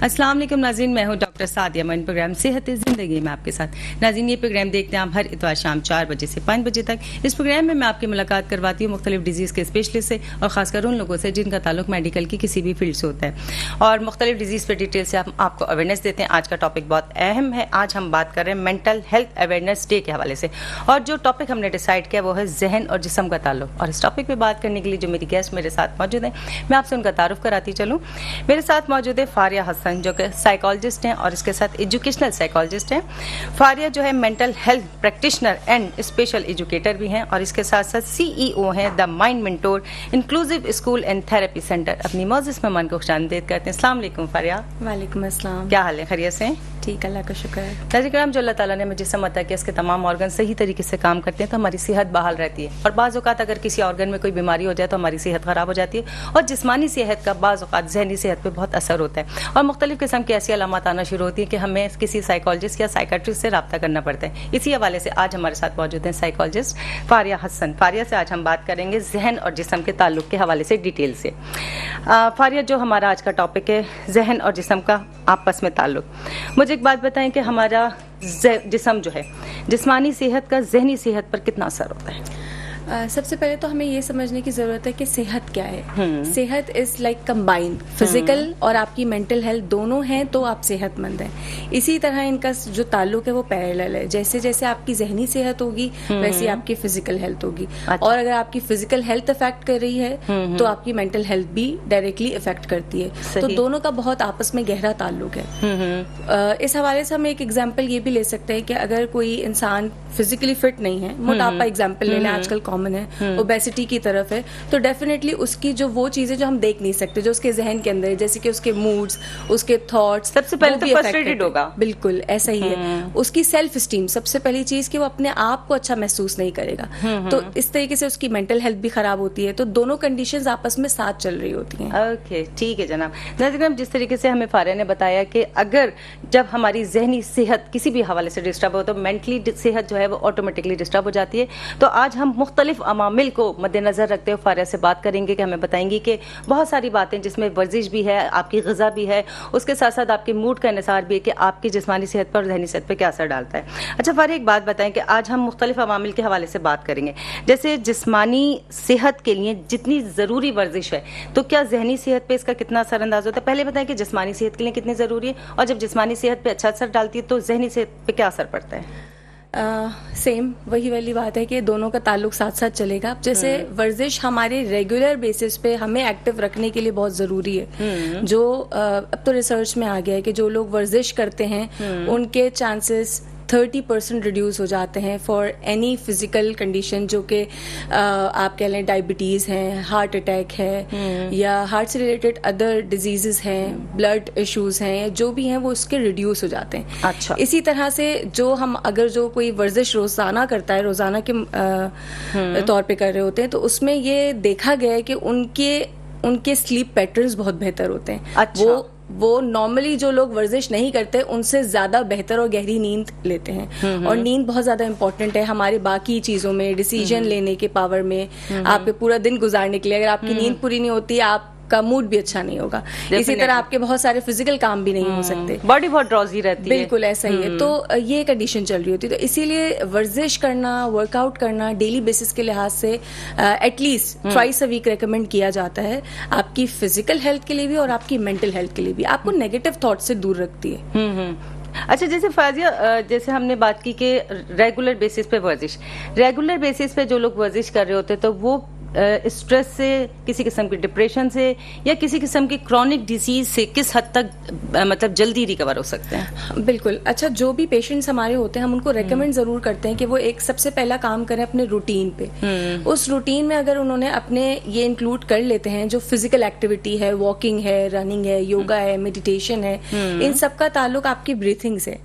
अस्सलाम वालेकुम नाज़रीन, मैं हूं डॉक्टर सादिया मन प्रोग्राम सेहत ज़िंदगी में आपके साथ। नाज़रीन, ये प्रोग्राम देखते हैं आप हर इतवार शाम 4 बजे से 5 बजे तक। इस प्रोग्राम में मैं आपकी मुलाकात करवाती हूँ मुख्तलिफ डिजीज़ के स्पेशलिस्ट से और ख़ासकर उन लोगों से जिनका ताल्लुक मेडिकल की किसी भी फील्ड से होता है और मुख्तलिफ डिजीज़ पर डिटेल से आपको अवेयरनेस देते हैं। आज का टॉपिक बहुत अहम है। आज हम बात कर रहे हैं मेंटल हेल्थ अवेयरनेस डे के हवाले से और जो टॉपिक हमने डिसाइड किया वो है जहन और जिस्म का ताल्लुक। और इस टॉपिक पर बात करने के लिए जो मेरी गेस्ट मेरे साथ मौजूद हैं, मैं आपसे उनका तारुफ कराती चलूँ। मेरे साथ मौजूद है फारिया हसन जो कि साइकोलॉजिस्ट हैं और इसके साथ एजुकेशनल साइकोलॉजिस्ट हैं। फारिया जो है mental health practitioner and special educator भी हैं और इसके साथ साथ CEO हैं the mind mentor inclusive school and therapy centre. अपनी मौजूद मेहमान को खुशामदीद करते हैं। अस्सलाम वालेकुम फारिया। वालेकुम अस्सलाम। क्या हाल है, खैरियत से? ठीक, अल्लाह का शुक्र है। नाज़रीन, जो अल्लाह ताला ने मुझे समझता है कि इसके तमाम ऑर्गन सही तरीके से काम करते हैं तो हमारी सेहत बहाल रहती है और बाज़ औक़ात अगर किसी ऑर्गन में कोई बीमारी हो जाए तो हमारी सेहत ख़राब हो जाती है और जिस्मानी सेहत का बाज़ औक़ात ज़हनी सेहत पर बहुत असर होता है और मुख्तलिफ़ किस्म की ऐसी अलामत आना शुरू होती है कि हमें किसी साइकोलॉजिस्ट या साइकेट्रिस्ट से रब्ता करना पड़ता है। इसी हवाले से आज हमारे साथ मौजूद हैं साइकोलॉजिस्ट फारिया हसन। फारिया से आज हम बात करेंगे जहन और जिस्म के ताल्लुक के हवाले से डिटेल से। फारिया, जो हमारा आज का टॉपिक है जहन और जिस्म का आपस में ताल्लुक, मुझे एक बात बताएं कि हमारा जिस्म जो है जिस्मानी सेहत का जहनी सेहत पर कितना असर होता है? सबसे पहले तो हमें ये समझने की ज़रूरत है कि सेहत क्या है। सेहत इज़ लाइक कंबाइंड, फिजिकल और आपकी मेंटल हेल्थ दोनों हैं तो आप सेहतमंद हैं। इसी तरह इनका जो ताल्लुक है वो पैरेलल है। जैसे जैसे आपकी जहनी सेहत होगी वैसे आपकी फिजिकल हेल्थ होगी। अच्छा। और अगर आपकी फिजिकल हेल्थ इफेक्ट कर रही है तो आपकी मेंटल हेल्थ भी डायरेक्टली इफेक्ट करती है। तो दोनों का बहुत आपस में गहरा ताल्लुक है। इस हवाले से हम एक एग्जाम्पल ये भी ले सकते हैं कि अगर कोई इंसान फिजिकली फिट नहीं है, मोटापा एग्जाम्पल ले लें, आजकल कॉमन है, ओबेसिटी की तरफ है, तो डेफिनेटली उसकी जो वो चीजें जो हम देख नहीं सकते जो उसके जहन के अंदर है, जैसे कि उसके मूड्स, उसके थॉट्स, सबसे पहले तो फ्रस्ट्रेटेड होगा। बिल्कुल ऐसा ही है। उसकी सेल्फ स्टीम, सबसे पहली चीज कि वो अपने आप को अच्छा महसूस नहीं करेगा। तो इस तरीके से उसकी मेंटल हेल्थ भी खराब होती है। तो दोनों कंडीशंस आपस में साथ चल रही होती हैं। ओके, ठीक है जनाब। नाज़रीन, जिस तरीके से हमें फारिया ने बताया कि अगर जब हमारी जहनी सेहत किसी भी हवाले से डिस्टर्ब हो तो मेंटली सेहत जो है वो ऑटोमेटिकली डिस्टर्ब हो जाती है। तो आज हम मुख्तलिफ अमामिल को मद्देनजर रखते हुए फारिया से बात करेंगे कि हमें बताएंगी कि बहुत सारी बातें जिसमें वर्जिश भी है, आपकी ग़िज़ा भी है, उसके साथ साथ आपके मूड का इन्हिसार भी है कि आपकी जिस्मानी सेहत पर और जहनी सेहत पर क्या असर डालता है। अच्छा फारिया, एक बात बताएं कि आज हम मुख्तलिफ अमामिल के हवाले से बात करेंगे। जैसे जिस्मानी सेहत के लिए जितनी ज़रूरी वर्जिश है तो क्या जहनी सेहत पर इसका कितना असरअंदाज होता है? पहले बताएं कि जिस्मानी सेहत के लिए कितनी ज़रूरी है और जब जिस्मानी सेहत पर अच्छा असर डालती है तो जहनी सेहत पर क्या असर पड़ता है? सेम वही वाली बात है कि दोनों का ताल्लुक साथ साथ चलेगा। जैसे वर्जिश हमारे रेगुलर बेसिस पे हमें एक्टिव रखने के लिए बहुत ज़रूरी है। जो अब तो रिसर्च में आ गया है कि जो लोग वर्जिश करते हैं उनके चांसेस 30% रिड्यूस हो जाते हैं फॉर एनी फिजिकल कंडीशन, जो कि आप कह लें डायबिटीज़ है, हार्ट अटैक है या हार्ट से रिलेटेड अदर डिजीज़ हैं, ब्लड इश्यूज़ हैं, जो भी हैं वो उसके रिड्यूस हो जाते हैं। अच्छा। इसी तरह से जो हम अगर जो कोई वर्जिश रोज़ाना करता है, रोज़ाना के तौर पे कर रहे होते हैं, तो उसमें ये देखा गया है कि उनके स्लीप पैटर्न्स बहुत बेहतर होते हैं। अच्छा। वो नॉर्मली जो लोग वर्जिश नहीं करते उनसे ज्यादा बेहतर और गहरी नींद लेते हैं। और नींद बहुत ज्यादा इंपॉर्टेंट है हमारे बाकी चीजों में, डिसीजन लेने के पावर में, आपके पूरा दिन गुजारने के लिए। अगर आपकी नींद पूरी नहीं होती आपका मूड भी अच्छा नहीं होगा। इसी तरह आपके बहुत सारे फिजिकल काम भी नहीं हो सकते, बॉडी बहुत ड्रॉजी रहती है। बिल्कुल ऐसा ही है। तो ये कंडीशन चल रही होती है। तो इसीलिए वर्जिश करना, वर्कआउट करना डेली बेसिस के लिहाज से at least twice a week recommend किया जाता है, आपकी फिजिकल हेल्थ के लिए भी और आपकी मेंटल हेल्थ के लिए भी। आपको नेगेटिव थॉट से दूर रखती है। अच्छा, जैसे फाजिया, जैसे हमने बात की कि रेगुलर बेसिस पे वर्जिश, रेगुलर बेसिस पे जो लोग वर्जिश कर रहे होते हैं तो वो स्ट्रेस से, किसी किस्म की डिप्रेशन से या किसी किस्म की क्रॉनिक डिजीज से किस हद तक मतलब जल्दी रिकवर हो सकते हैं? बिल्कुल। अच्छा, जो भी पेशेंट्स हमारे होते हैं हम उनको रेकमेंड जरूर करते हैं कि वो एक सबसे पहला काम करें अपने रूटीन पे। उस रूटीन में अगर उन्होंने अपने ये इंक्लूड कर लेते हैं जो फिजिकल एक्टिविटी है, वॉकिंग है, रनिंग है, योगा है, मेडिटेशन है, इन सब का ताल्लुक आपकी ब्रीथिंग से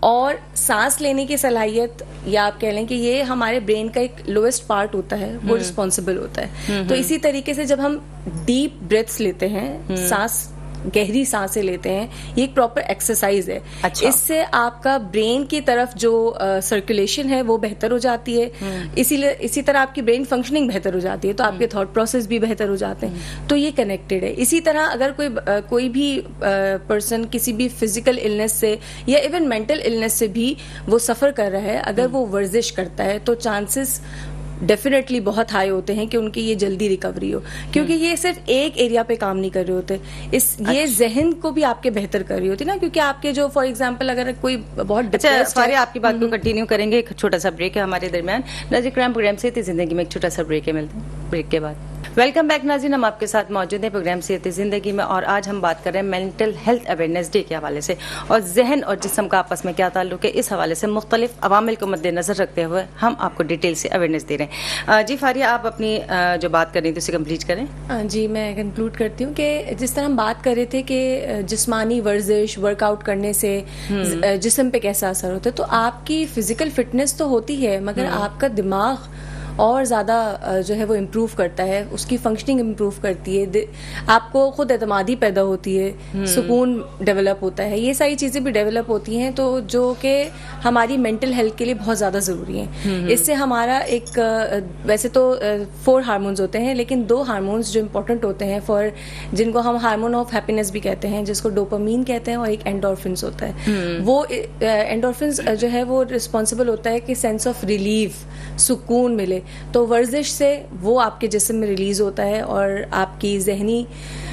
और सांस लेने की सलाहियत, या आप कह लें कि ये हमारे ब्रेन का एक लोएस्ट पार्ट होता है, वो रिस्पॉन्सिबल होता है। तो इसी तरीके से जब हम डीप ब्रेथ्स लेते हैं, सांस गहरी सांसें लेते हैं, ये एक प्रॉपर एक्सरसाइज है। अच्छा। इससे आपका ब्रेन की तरफ जो सर्कुलेशन है वो बेहतर हो जाती है, इसीलिए इसी तरह आपकी ब्रेन फंक्शनिंग बेहतर हो जाती है, तो आपके थॉट प्रोसेस भी बेहतर हो जाते हैं। तो ये कनेक्टेड है। इसी तरह अगर कोई भी पर्सन किसी भी फिजिकल इलनेस से या इवन मेंटल इलनेस से भी वो सफर कर रहा है, अगर वो वर्जिश करता है तो चांसेस डेफिनेटली बहुत हाई होते हैं कि उनकी ये जल्दी रिकवरी हो, क्योंकि ये सिर्फ एक एरिया पे काम नहीं कर रहे होते, ये जहन को भी आपके बेहतर कर रही होती है ना, क्योंकि आपके जो फॉर एग्जांपल अगर कोई बहुत डिप्रेस्ड है, आपकी बात को कंटिन्यू करेंगे, एक छोटा सा ब्रेक है हमारे दरमियान। नाज़रीन इकराम प्रोग्राम सेहत जिंदगी में एक छोटा सा ब्रेक है, मिलते हैं ब्रेक के बाद। वेलकम बैक नाज़रीन, हम आपके साथ मौजूद हैं प्रोग्राम सेहत जिंदगी में, और आज हम बात कर रहे हैं मेंटल हेल्थ अवेयरनेस डे के हवाले से, और जहन और जिस्म का आपस में क्या ताल्लुक है, इस हवाले से मुख्तलिफ अवामिल को मद्देनजर रखते हुए हम आपको डिटेल से अवेयरनेस दे रहे हैं। जी फारिया, आप अपनी जो बात कर रही थी उसे कंप्लीट करें। जी, मैं कंक्लूड करती हूँ कि जिस तरह हम बात कर रहे थे कि जिस्मानी वर्जिश वर्कआउट करने से जिस्म पे कैसा असर होता है, तो आपकी फिजिकल फिटनेस तो होती है, मगर आपका दिमाग और ज़्यादा जो है वो इम्प्रूव करता है, उसकी फंक्शनिंग इम्प्रूव करती है, आपको खुद एतमादी पैदा होती है, सुकून डेवलप होता है, ये सारी चीज़ें भी डेवलप होती हैं, तो जो कि हमारी मेंटल हेल्थ के लिए बहुत ज़्यादा ज़रूरी हैं। इससे हमारा एक वैसे तो 4 हार्मोन्स होते हैं, लेकिन 2 हार्मोन्स जो इम्पोर्टेंट होते हैं फॉर, जिनको हम हार्मोन ऑफ हैप्पीनेस भी कहते हैं, जिसको डोपामीन कहते हैं, और एक एंडोर्फिन्स होता है। वो एंडोर्फिन्स जो है वो रिस्पॉन्सिबल होता है कि सेंस ऑफ रिलीफ, सुकून मिले, तो वर्जिश से वो आपके जिस्म में रिलीज होता है और आपकी जहनी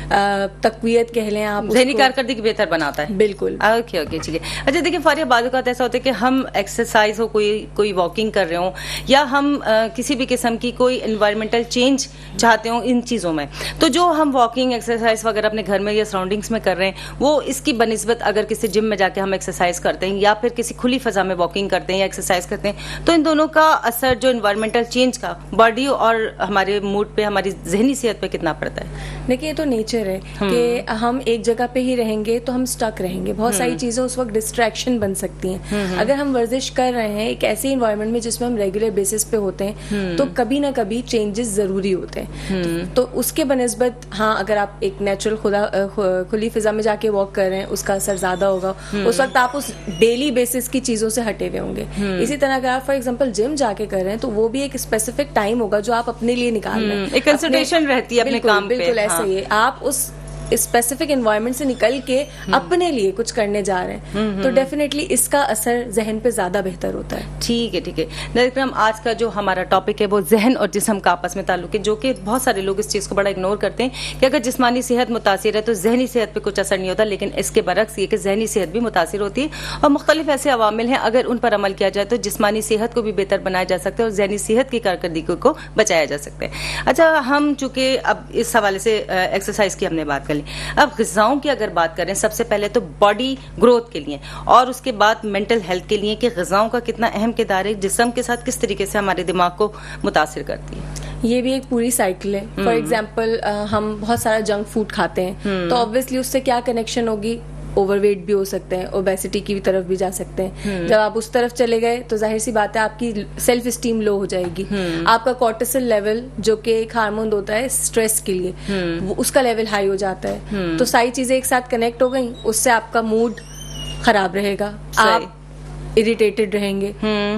तकवीयत कह लें आप, जहनी कारकर्दगी बेहतर बनाता है। बिल्कुल। ओके ओके, ठीक है। अच्छा देखिए फारिया, बाद वक़्त ऐसा होता है कि हम एक्सरसाइज हो, कोई वॉकिंग कर रहे हो, या हम किसी भी किस्म की कोई एनवायरमेंटल चेंज चाहते हो इन चीज़ों में, तो जो हम वॉकिंग एक्सरसाइज वगैरह अपने घर में या सराउंडिंग्स में कर रहे हैं, वो इसकी बनिस्बत अगर किसी जिम में जाके हम एक्सरसाइज करते हैं या फिर किसी खुली फजा में वॉकिंग करते हैं या एक्सरसाइज करते हैं, तो इन दोनों का असर जो एनवायरमेंटल चेंज का बॉडी और हमारे मूड पे, हमारी जहनी सेहत पे कितना पड़ता है? देखिए, ये तो नेचर है कि हम एक जगह पे ही रहेंगे तो हम स्टक रहेंगे, बहुत सारी चीजें उस वक्त डिस्ट्रैक्शन बन सकती हैं। अगर हम वर्जिश कर रहे हैं एक ऐसे इन्वायरमेंट में जिसमें हम रेगुलर बेसिस पे होते हैं, तो कभी ना कभी चेंजेस जरूरी होते हैं। तो उसके बनिस्बत हाँ, अगर आप एक नेचुरल खुली फिजा में जाके वॉक कर रहे हैं, उसका असर ज्यादा होगा। उस वक्त आप उस डेली बेसिस की चीजों से हटे हुए होंगे। इसी तरह अगर आप फॉर एग्जाम्पल जिम जाके कर रहे हैं, तो वो भी एक स्पेसिफिक टाइम होगा जो आप अपने लिए निकाल रहे हैं, एक कंसंट्रेशन रहती है अपने काम पे। बिल्कुल ऐसा ही है, आप उस स्पेसिफिक एनवायरनमेंट से निकल के अपने लिए कुछ करने जा रहे हैं, तो डेफिनेटली इसका असर जहन पे ज्यादा बेहतर होता है। ठीक है, ठीक है। नाज़रीन, आज का जो हमारा टॉपिक है वो जहन और जिस्म का आपस में ताल्लुक है, जो कि बहुत सारे लोग इस चीज़ को बड़ा इग्नोर करते हैं कि अगर जिस्मानी सेहत मुतासिर है तो जहनी सेहत पे कुछ असर नहीं होता, लेकिन इसके बरक्स ये कि जहनी सेहत भी मुतासिर होती है, और मुख्तलिफ ऐसे अवामिल हैं, अगर उन पर अमल किया जाए तो जिस्मानी सेहत को भी बेहतर बनाया जा सकता है और जहनी सेहत की कारकर्दगी को बचाया जा सकता है। अच्छा, हम चूंकि अब इस हवाले से एक्सरसाइज की हमने बात कर ली, अब ग़िज़ाओं की अगर बात करें, सबसे पहले तो बॉडी ग्रोथ के लिए और उसके बाद मेंटल हेल्थ के लिए कि ग़िज़ाओं का कितना अहम किरदार है, जिस्म के साथ किस तरीके से हमारे दिमाग को मुतासिर करती है। ये भी एक पूरी साइकिल है। फॉर एग्जाम्पल हम बहुत सारा जंक फूड खाते हैं, तो ऑब्वियसली उससे क्या कनेक्शन होगी, ओवरवेट भी हो सकते हैं, ओबेसिटी की तरफ भी जा सकते हैं। जब आप उस तरफ चले गए तो जाहिर सी बात है आपकी सेल्फ स्टीम लो हो जाएगी, आपका कॉर्टिसोल लेवल जो कि एक हार्मोन होता है स्ट्रेस के लिए, वो उसका लेवल हाई हो जाता है। तो सारी चीजें एक साथ कनेक्ट हो गई, उससे आपका मूड खराब रहेगा, आप इरिटेटेड रहेंगे।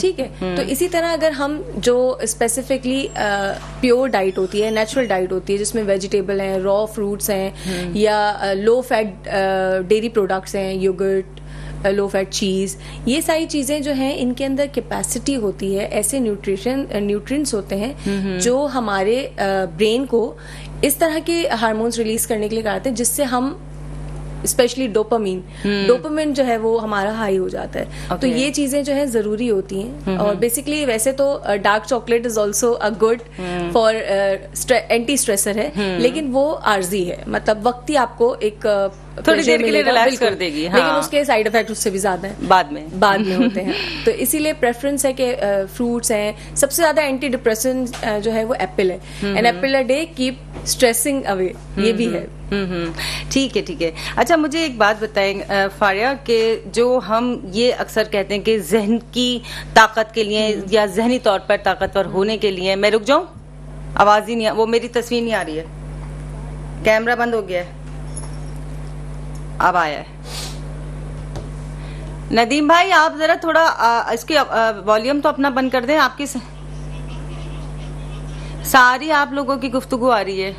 ठीक है, तो इसी तरह अगर हम जो स्पेसिफिकली प्योर डाइट होती है, नेचुरल डाइट होती है, जिसमें वेजिटेबल हैं, रॉ फ्रूट्स हैं, या लो फैट डेयरी प्रोडक्ट्स हैं, योगर्ट, लो फैट चीज़, ये सारी चीज़ें जो हैं इनके अंदर कैपेसिटी होती है, ऐसे न्यूट्रिएंट्स होते हैं जो हमारे ब्रेन को इस तरह के हार्मोन्स रिलीज करने के लिए कराते हैं, जिससे हम स्पेशली डोपामिन जो है वो हमारा हाई हो जाता है। तो ये चीजें जो है जरूरी होती हैं। और बेसिकली वैसे तो dark chocolate is also a good for anti stressor है, लेकिन वो आर्जी है, मतलब वक्ती आपको एक थोड़ी देर के लिए रिलैक्स कर देगी, हाँ। लेकिन उसके साइड इफेक्ट उससे भी ज्यादा है, बाद में होते हैं। तो इसीलिए प्रेफरेंस है कि फ्रूट्स हैं, सबसे ज्यादा एंटी डिप्रेसेंट जो है वो एप्पल है, an apple a day keep stressing away, ये भी है। ठीक है, ठीक है। अच्छा, मुझे एक बात बताएं फारिया, कि जो हम ये अक्सर कहते हैं कि जहन की ताकत के लिए या जहनी तौर पर ताकतवर होने के लिए, मैं रुक जाऊं, आवाज ही नहीं, वो मेरी तस्वीर नहीं आ रही है, कैमरा बंद हो गया है। अब आया है। नदीम भाई आप जरा थोड़ा इसकी वॉल्यूम तो अपना बंद कर दें। आपकी सारी आप लोगों की गुफ्तगू आ रही है।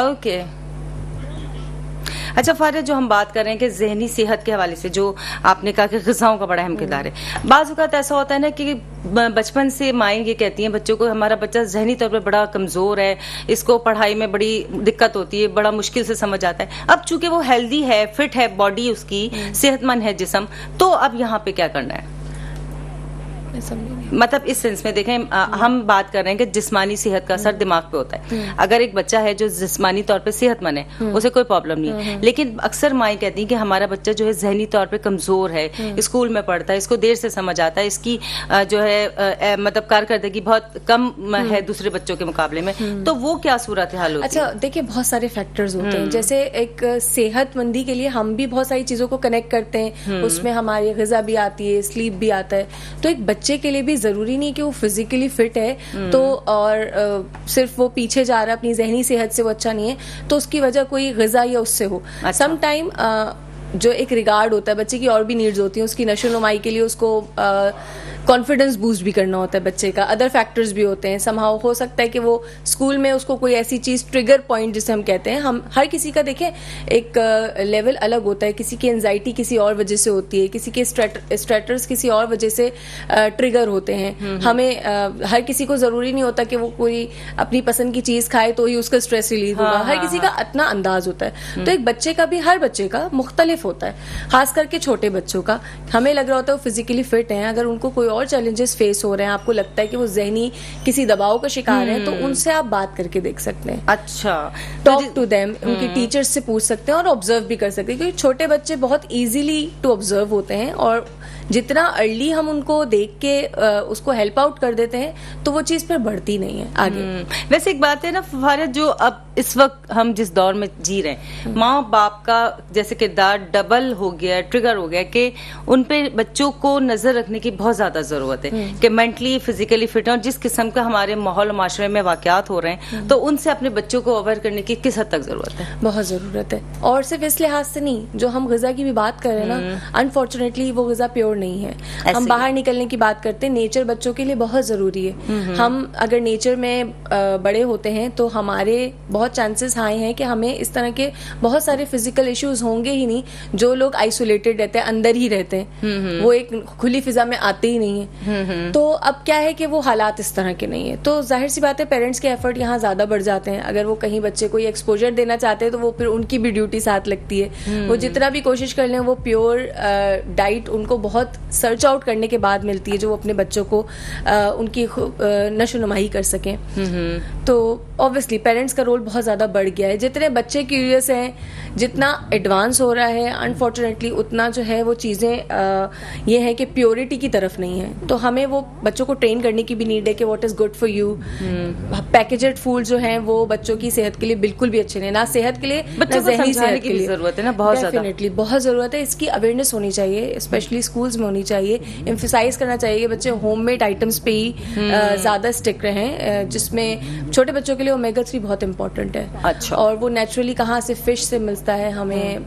ओके अच्छा फारिया, जो हम बात कर रहे हैं कि जहनी सेहत के हवाले से जो आपने कहा कि ग़िज़ाओं का बड़ा अहम किरदार है। बाज़ औक़ात ऐसा होता है ना कि बचपन से माएँ ये कहती हैं बच्चों को, हमारा बच्चा जहनी तौर पर बड़ा कमज़ोर है, इसको पढ़ाई में बड़ी दिक्कत होती है, बड़ा मुश्किल से समझ आता है। अब चूंकि वो हेल्दी है, फिट है, बॉडी उसकी सेहतमंद है जिस्म, तो अब यहाँ पे क्या करना है? मतलब इस सेंस में देखें, हम बात कर रहे हैं कि जिस्मानी सेहत का असर दिमाग पे होता है। अगर एक बच्चा है जो जिस्मानी तौर पे सेहतमंद है, उसे कोई प्रॉब्लम नहीं है, लेकिन अक्सर माएँ कहती हैं कि हमारा बच्चा जो है जहनी तौर पे कमजोर है, स्कूल में पढ़ता है, इसको देर से समझ आता है, इसकी जो है मतलब कारकर्दगी बहुत कम है दूसरे बच्चों के मुकाबले में, तो वो क्या सूरत हाल होती है? अच्छा देखिए, बहुत सारे फैक्टर्स होते हैं। जैसे एक सेहतमंदी के लिए हम भी बहुत सारी चीजों को कनेक्ट करते हैं, उसमें हमारी ग़िज़ा भी आती है, स्लीप भी आता है। तो एक बच्चे के लिए भी जरूरी नहीं कि वो फिजिकली फिट है तो और सिर्फ वो पीछे जा रहा है, अपनी जहनी सेहत से वो अच्छा नहीं है तो उसकी वजह कोई ग़िज़ा या उससे हो। सम टाइम जो एक रिगार्ड होता है, बच्चे की और भी नीड्स होती हैं, उसकी नशोनुमाई के लिए उसको कॉन्फिडेंस बूस्ट भी करना होता है बच्चे का, अदर फैक्टर्स भी होते हैं। समहाउ हो सकता है कि वो स्कूल में उसको कोई ऐसी चीज, ट्रिगर पॉइंट जिसे हम कहते हैं, हम हर किसी का देखें एक लेवल अलग होता है। किसी की एंजाइटी किसी और वजह से होती है, किसी के स्ट्रेटर्स किसी और वजह से ट्रिगर होते हैं। हमें हर किसी को जरूरी नहीं होता कि वो कोई अपनी पसंद की चीज खाए तो ही उसका स्ट्रेस रिलीज होगा। हर किसी का अपना अंदाज होता है। तो एक बच्चे का भी, हर बच्चे का मुख्तलिफ होता है, खास करके छोटे बच्चों का। हमें लग रहा होता है वो फिजिकली फिट हैं, अगर उनको कोई और चैलेंजेस फेस हो रहे हैं, आपको लगता है कि वो जहनी किसी दबाव का शिकार है, तो उनसे आप बात करके देख सकते हैं। अच्छा, टॉक टू देम, उनके टीचर्स से पूछ सकते हैं और ऑब्जर्व भी कर सकते हैं, क्योंकि छोटे बच्चे बहुत इजीली टू ऑब्जर्व होते हैं और जितना अर्ली हम उनको देख के उसको हेल्प आउट कर देते हैं तो वो चीज फिर बढ़ती नहीं है आगे। वैसे एक बात है ना फारिया, जो अब इस वक्त हम जिस दौर में जी रहे हैं, माँ बाप का जैसे किरदार डबल हो गया, ट्रिगर हो गया कि उन पे बच्चों को नजर रखने की बहुत ज्यादा जरूरत है कि मेंटली फिजिकली फिट है, और जिस किस्म का हमारे माहौल और माशरे में वाकयात हो रहे हैं, तो उनसे अपने बच्चों को अवेयर करने की किस हद तक जरूरत है? बहुत जरूरत है। और सिर्फ इस लिहाज से नहीं, जो हम ग़िज़ा की भी बात कर रहे हैं ना, अनफॉर्चुनेटली वो ग़िज़ा प्योर नहीं है। हम बाहर निकलने की बात करते हैं, नेचर बच्चों के लिए बहुत जरूरी है। हम अगर नेचर में बड़े होते हैं तो हमारे बहुत चांसेस हाई हैं कि हमें इस तरह के बहुत सारे फिजिकल इश्यूज होंगे ही नहीं। जो लोग आइसोलेटेड रहते हैं, अंदर ही रहते हैं, वो एक खुली फिजा में आते ही नहीं है। तो अब क्या है कि वो हालात इस तरह के नहीं है, तो जाहिर सी बात है पेरेंट्स के एफर्ट यहाँ ज्यादा बढ़ जाते हैं। अगर वो कहीं बच्चे को एक्सपोजर देना चाहते हैं तो वो फिर उनकी भी ड्यूटी साथ लगती है। वो जितना भी कोशिश कर लें, वो प्योर डाइट उनको बहुत सर्च आउट करने के बाद मिलती है जो वो अपने बच्चों को उनकी नशोनुमाही कर सकें। तो ऑब्वियसली पेरेंट्स का रोल बहुत ज्यादा बढ़ गया है। जितने बच्चे क्यूरियस हैं, जितना एडवांस हो रहा है, अनफॉर्चुनेटली उतना जो है वो चीजें ये है कि प्योरिटी की तरफ नहीं है। तो हमें वो बच्चों को ट्रेन करने की भी नीड है कि what is good for you. Packaged food जो है वो बच्चों की सेहत के लिए बिल्कुल भी अच्छे नहीं, ना सेहत के लिए, ना ज़हनी सेहत के लिए। जरूरत है ना, बहुत डेफिनेटली बहुत जरूरत है। इसकी अवेयरनेस होनी चाहिए, स्पेशली स्कूल्स में होनी चाहिए। एम्फेसाइज करना चाहिए कि बच्चे होममेड आइटम्स पे ही ज्यादा स्टिक रहें, जिसमें छोटे बच्चों के लिए ओमेगा 3 बहुत इंपॉर्टेंट है। अच्छा। और वो नेचुरली कहाँ से, फिश से मिलता है, हमें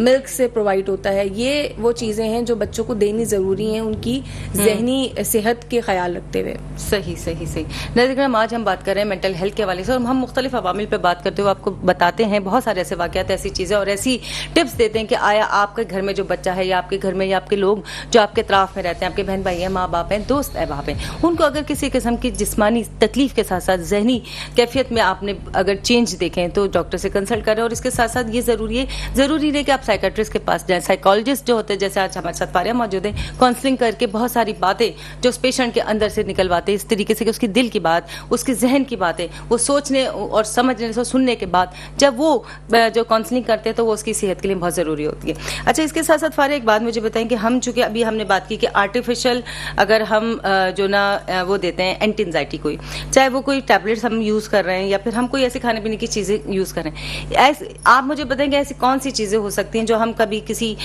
मिल्क से प्रोवाइड होता है। ये वो चीजें हैं जो बच्चों को देनी जरूरी हैं, उनकी जहनी सेहत के ख्याल रखते हुए। सही सही सही। नज़ीर, आज हम बात कर रहे हैं मेंटल हेल्थ के हवाले से, और हम मुख्तलिफ अवामिल पे बात करते हुए आपको बताते हैं बहुत सारे ऐसे वाक़यात, ऐसी चीज़ें और ऐसी टिप्स देते हैं कि आया आपके घर में जो बच्चा है, या आपके घर में या आपके लोग जो आपके इतराफ में रहते हैं, आपके बहन भाई हैं, माँ बाप हैं, दोस्त अहबाब हैं, उनको अगर किसी किस्म की जिस्मानी तकलीफ के साथ साथ जहनी कैफियत में आपने अगर चेंज देखें तो डॉक्टर से कंसल्ट करें। और इसके साथ साथ ये ज़रूरी है कि आप साइकेट्रिस्ट के पास जाएं। साइकोलॉजिस्ट जो होते हैं, जैसे आज हमारे साथ फारिया मौजूद है, काउंसलिंग करके बहुत सारी बातें जो उस पेशेंट के अंदर से निकलवाते हैं, इस तरीके से कि उसकी दिल की बात, उसके जहन की बातें, वो सोचने और समझने से, सुनने के बाद जब वो जो काउंसलिंग करते हैं तो वो उसकी सेहत के लिए बहुत ज़रूरी होती है। अच्छा, इसके साथ साथ फारिया एक बात मुझे बताएं कि हम चूँकि अभी हमने बात की कि आर्टिफिशियल अगर हम जो ना वो देते हैं एंटी एंजाइटी, कोई चाहे वो कोई टैबलेट्स हम यूज़ कर रहे हैं या फिर हम कोई ऐसे खाने पीने की चीज़ें यूज़ कर रहे हैं, ऐसे आप मुझे बताएंगे ऐसी कौन सी चीज़ें हो सकती हैं जो हम कभी किसी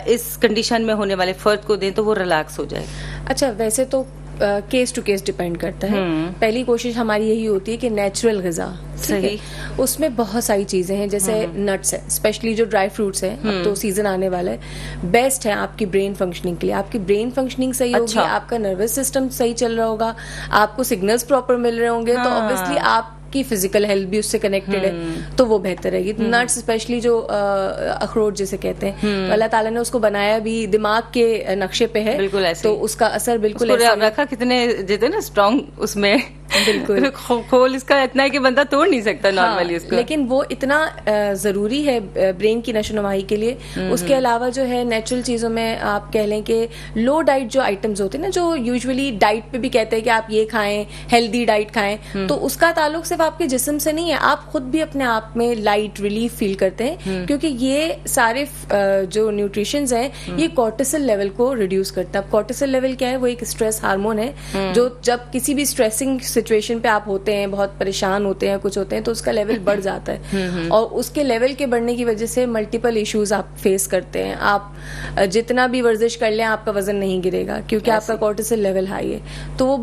इस कंडीशन में होने वाले फर्द को दें तो वो रिलैक्स हो जाए? अच्छा, वैसे तो केस टू केस डिपेंड करता है। पहली कोशिश हमारी यही होती है कि नेचुरल ग़िज़ा, सही, उसमें बहुत सारी चीजें हैं, जैसे नट्स है, स्पेशली जो ड्राई फ्रूट्स है, अब तो सीजन आने वाला है, बेस्ट है आपकी ब्रेन फंक्शनिंग के लिए। आपकी ब्रेन फंक्शनिंग सही होगी, आपका नर्वस सिस्टम सही चल रहा होगा, आपको सिग्नल्स प्रॉपर मिल रहे होंगे, तो ऑब्वियसली आपकी फिजिकल हेल्थ भी उससे कनेक्टेड है, तो वो बेहतर रहेगी। नट्स स्पेशली जो अखरोट जिसे कहते हैं, तो अल्लाह ताला ने उसको बनाया भी दिमाग के नक्शे पे है, बिल्कुल ऐसे, तो उसका असर बिल्कुल ऐसा रखा कितने जैसे ना स्ट्रॉन्ग उसमें बिल्कुल खोल इसका इतना है कि बंदा तोड़ नहीं सकता नॉर्मली उसको, लेकिन वो इतना जरूरी है ब्रेन की नशोनुमाही के लिए। उसके अलावा जो है नेचुरल चीजों में आप कह लें कि लो डाइट जो आइटम्स होते हैं ना, जो यूजुअली डाइट पे भी कहते हैं कि आप ये खाएं, हेल्दी डाइट खाएं, तो उसका ताल्लुक सिर्फ आपके जिस्म से नहीं है, आप खुद भी अपने आप में लाइट रिलीफ फील करते हैं, क्योंकि ये सारे जो न्यूट्रिशंस हैं ये कॉर्टिसोल लेवल को रिड्यूस करता है। अब कॉर्टिसोल लेवल क्या है? वो एक स्ट्रेस हार्मोन है, जो जब किसी भी स्ट्रेसिंग सिचुएशन पे आप होते हैं, बहुत परेशान होते हैं, कुछ होते हैं, तो उसका लेवल बढ़ जाता है, और उसके लेवल के बढ़ने की वजह से मल्टीपल इश्यूज आप फेस करते हैं। आप जितना भी वर्जिश कर लें, आपका वजन नहीं गिरेगा, क्योंकि आपका कॉर्टिसोल लेवल हाई है। तो वो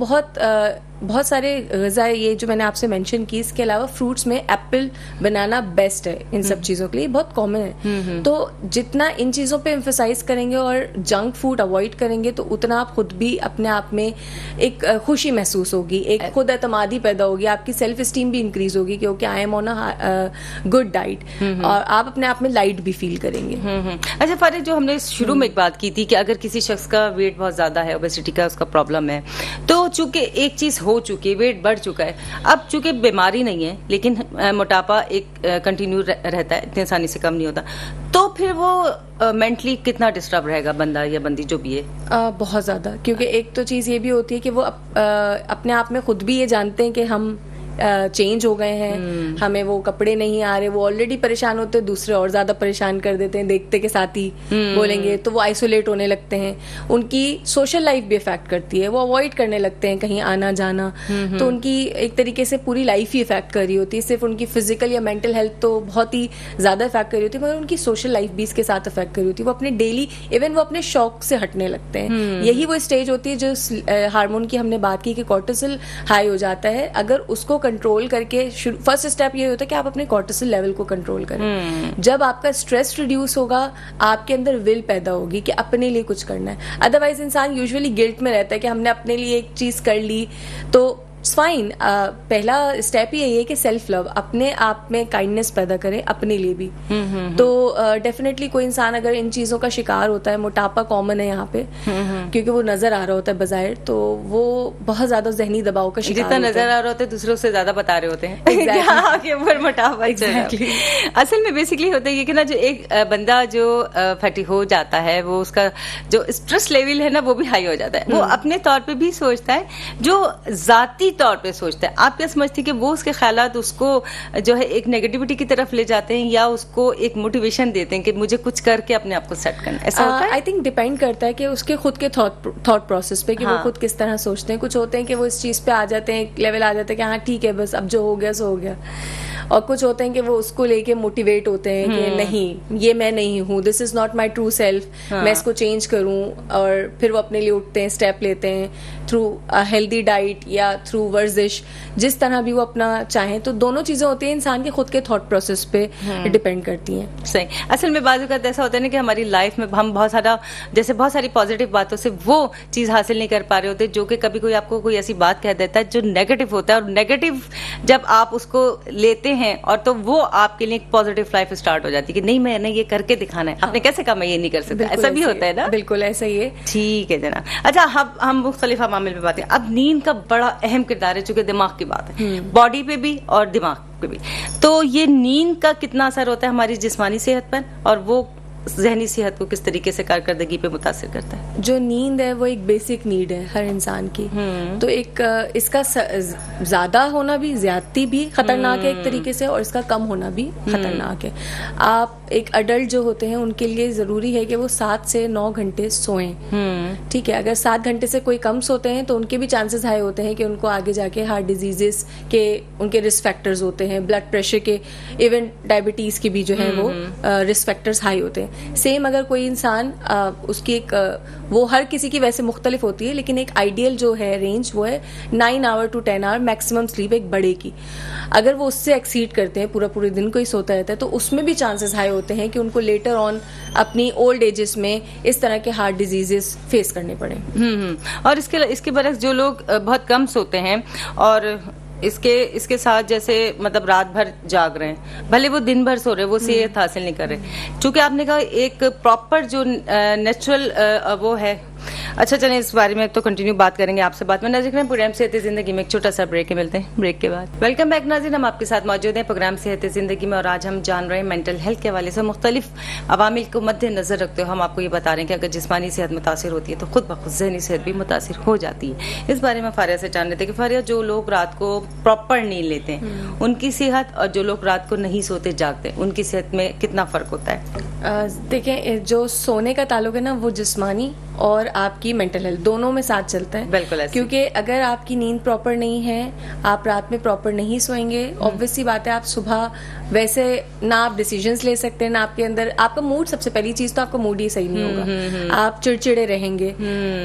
बहुत सारे ग़िज़ा ये जो मैंने आपसे मेंशन की। इसके अलावा फ्रूट्स में एप्पल, बनाना बेस्ट है इन सब चीज़ों के लिए, बहुत कॉमन है। तो जितना इन चीज़ों पे एम्फसाइज करेंगे और जंक फूड अवॉइड करेंगे, तो उतना आप खुद भी अपने आप में एक खुशी महसूस होगी, एक खुद एतमादी पैदा होगी, आपकी सेल्फ स्टीम भी इंक्रीज होगी, क्योंकि I am on a good diet, और आप अपने आप में लाइट भी फील करेंगे। अच्छा फारिया, जो हमने शुरू में एक बात की थी कि अगर किसी शख्स का वेट बहुत ज्यादा है, ओबेसिटी का उसका प्रॉब्लम है, तो चूंकि एक चीज हो चुकी है, वेट बढ़ चुका है, अब चूंकि बीमारी नहीं है, लेकिन मोटापा एक कंटिन्यू रहता है, इतनी आसानी से कम नहीं होता, तो फिर वो मेंटली कितना डिस्टर्ब रहेगा बंदा या बंदी जो भी है? बहुत ज्यादा, क्योंकि एक तो चीज ये भी होती है कि वो अपने आप में खुद भी ये जानते हैं कि हम चेंज हो गए हैं, हमें वो कपड़े नहीं आ रहे, वो ऑलरेडी परेशान होते हैं, दूसरे और ज्यादा परेशान कर देते हैं, देखते के साथ ही बोलेंगे, तो वो आइसोलेट होने लगते हैं। उनकी सोशल लाइफ भी इफेक्ट करती है, वो अवॉइड करने लगते हैं कहीं आना जाना, तो उनकी एक तरीके से पूरी लाइफ ही इफेक्ट कर रही होती है। सिर्फ उनकी फिजिकल या मेंटल हेल्थ तो बहुत ही ज्यादा इफेक्ट कर रही होती है, मगर उनकी सोशल लाइफ भी इसके साथ इफेक्ट कर रही होती है। वो अपने डेली, इवन वो अपने शौक से हटने लगते हैं। यही वो स्टेज होती है जो हार्मोन की हमने बात की कि कॉर्टिसोल हाई हो जाता है। अगर उसको कंट्रोल करके, फर्स्ट स्टेप ये होता है कि आप अपने कॉर्टिसोल लेवल को कंट्रोल करें। जब आपका स्ट्रेस रिड्यूस होगा, आपके अंदर विल पैदा होगी कि अपने लिए कुछ करना है। अदरवाइज इंसान यूजुअली गिल्ट में रहता है कि हमने अपने लिए एक चीज कर ली, तो फाइन। पहला स्टेप ही यही है कि सेल्फ लव, अपने आप में काइंडनेस पैदा करें अपने लिए भी। तो डेफिनेटली कोई इंसान अगर इन चीजों का शिकार होता है, मोटापा कॉमन है यहाँ पे, क्योंकि वो नजर आ रहा होता है बजाय, तो वो बहुत ज्यादा जहनी दबाव का शिकार जितना नजर आ रहा होता है, दूसरों से ज्यादा बता रहे होते हैं के ऊपर मोटापा। असल में बेसिकली होता है कि ना, जो एक बंदा जो फैटी हो जाता है, वो उसका जो स्ट्रेस लेवल है ना, वो भी हाई हो जाता है। वो अपने तौर पे भी सोचता है, जो जाती तौर पे सोचता है। आप क्या समझती है कि वो उसके ख्यालात उसको जो है एक नेगेटिविटी की तरफ ले जाते हैं, या उसको एक मोटिवेशन देते हैं कि मुझे कुछ करके अपने आप को सेट करना? ऐसा होता है? आई थिंक डिपेंड करता है कि उसके खुद के थॉट प्रोसेस पे, कि वो खुद किस तरह सोचते हैं। कुछ होते हैं कि वो इस चीज पे आ जाते हैं, एक लेवल आ जाता है कि हाँ ठीक है, बस अब जो हो गया सो हो गया। और कुछ होते हैं कि वो उसको लेके मोटिवेट होते हैं कि नहीं, ये मैं नहीं हूँ, this is not my true self, मैं इसको चेंज करूँ। और फिर वो अपने लिए उठते हैं, स्टेप लेते हैं थ्रू हेल्दी डाइट या थ्रू वर्जिश, जिस तरह भी वो अपना चाहें। तो दोनों चीजें होती हैं, इंसान के खुद के थॉट प्रोसेस पे डिपेंड करती हैं। सही। असल में बात ऐसा होता है ना कि हमारी लाइफ में हम बहुत सारी पॉजिटिव बातों से वो चीज हासिल नहीं कर पा रहे होते, जो कि कभी कोई आपको कोई ऐसी बात कह देता है जो नेगेटिव होता है, और नेगेटिव जब आप उसको लेते हैं, और तो वो आपके लिए एक पॉजिटिव लाइफ स्टार्ट हो जाती है कि नहीं, मैंने ये करके दिखाना है। आपने कैसे कहा मैं ये नहीं कर सकता? ऐसा भी होता है ना? बिल्कुल ऐसा ही है। ठीक है जनाब। अच्छा, हम मुख्तलिफ मामले में बात करें। अब नींद का बड़ा अहम किरदार है, चूंकि दिमाग की बात है, बॉडी पे भी और दिमाग पे भी। तो ये नींद का कितना असर होता है हमारी जिस्मानी सेहत पर, और वो ज़हनी सेहत को किस तरीके से कारकर्दगी पे मुतासिर करता है? जो नींद है वो एक बेसिक नीड है हर इंसान की। तो एक इसका ज्यादा होना भी, ज्यादती भी खतरनाक है एक तरीके से, और इसका कम होना भी खतरनाक है। आप एक अडल्ट जो होते हैं उनके लिए ज़रूरी है कि वो 7 से 9 घंटे सोएं। ठीक है, अगर 7 घंटे से कोई कम सोते हैं तो उनके भी चांसेस हाई होते हैं कि उनको आगे जाके हार्ट डिजीजेस के उनके रिस्क फैक्टर्स होते हैं, ब्लड प्रेशर के, इवन डायबिटीज़ के भी जो है वो रिस्क फैक्टर्स हाई होते हैं। सेम अगर कोई इंसान उसकी एक वो हर किसी की वैसे मुख्तलिफ होती है, लेकिन एक आइडियल जो है रेंज वो है 9 hour to 10 hour maximum sleep एक बड़े की। अगर वो उससे एक्सीड करते हैं, पूरे दिन कोई सोता रहता है, तो उसमें भी चांसेस हाई होते हैं कि उनको लेटर ऑन अपनी ओल्ड एजेस में इस तरह के हार्ट डिजीजेस फेस करने पड़े। और इसके बरक्स जो लोग बहुत कम सोते हैं और इसके साथ जैसे मतलब रात भर जाग रहे हैं, भले वो दिन भर सो रहे हैं, वो सेहत हासिल नहीं कर रहे, क्योंकि आपने कहा एक प्रॉपर जो नेचुरल वो है। अच्छा, चलें इस बारे में तो कंटिन्यू बात करेंगे आपसे बाद में। नाज़रीन, प्रोग्राम सेहत जिंदगी में एक छोटा सा ब्रेक मिलते हैं, ब्रेक के बाद वेलकम बैक। नाज़रीन, हम आपके साथ मौजूद हैं प्रोग्राम सेहत जिंदगी में और आज हम जान रहे हैं मेंटल हेल्थ के हवाले से मुख्तलिफ अवामिल को मद्देनजर रखते हुए हम आपको ये बता रहे हैं कि अगर जिस्मानी सेहत मुतासिर होती है तो खुद ब खुद ज़हनी सेहत भी मुतासिर हो जाती है। इस बारे में फारिया से जान लेते हैं कि फारिया, जो लोग रात को प्रॉपर नींद लेते हैं उनकी सेहत और जो लोग रात को नहीं सोते जागते हैं उनकी सेहत में कितना फर्क होता है? देखें, जो सोने का ताल्लुक है ना वो जिस्मानी और आपकी मेंटल हेल्थ दोनों में साथ चलता है। बिल्कुल ऐसे। क्योंकि अगर आपकी नींद प्रॉपर नहीं है, आप रात में प्रॉपर नहीं सोएंगे, ऑब्वियस सी बात है आप सुबह वैसे ना आप डिसीजंस ले सकते हैं, ना आपके अंदर आपका मूड, सबसे पहली चीज तो आपका मूड ही सही नहीं होगा, आप चिड़चिड़े रहेंगे,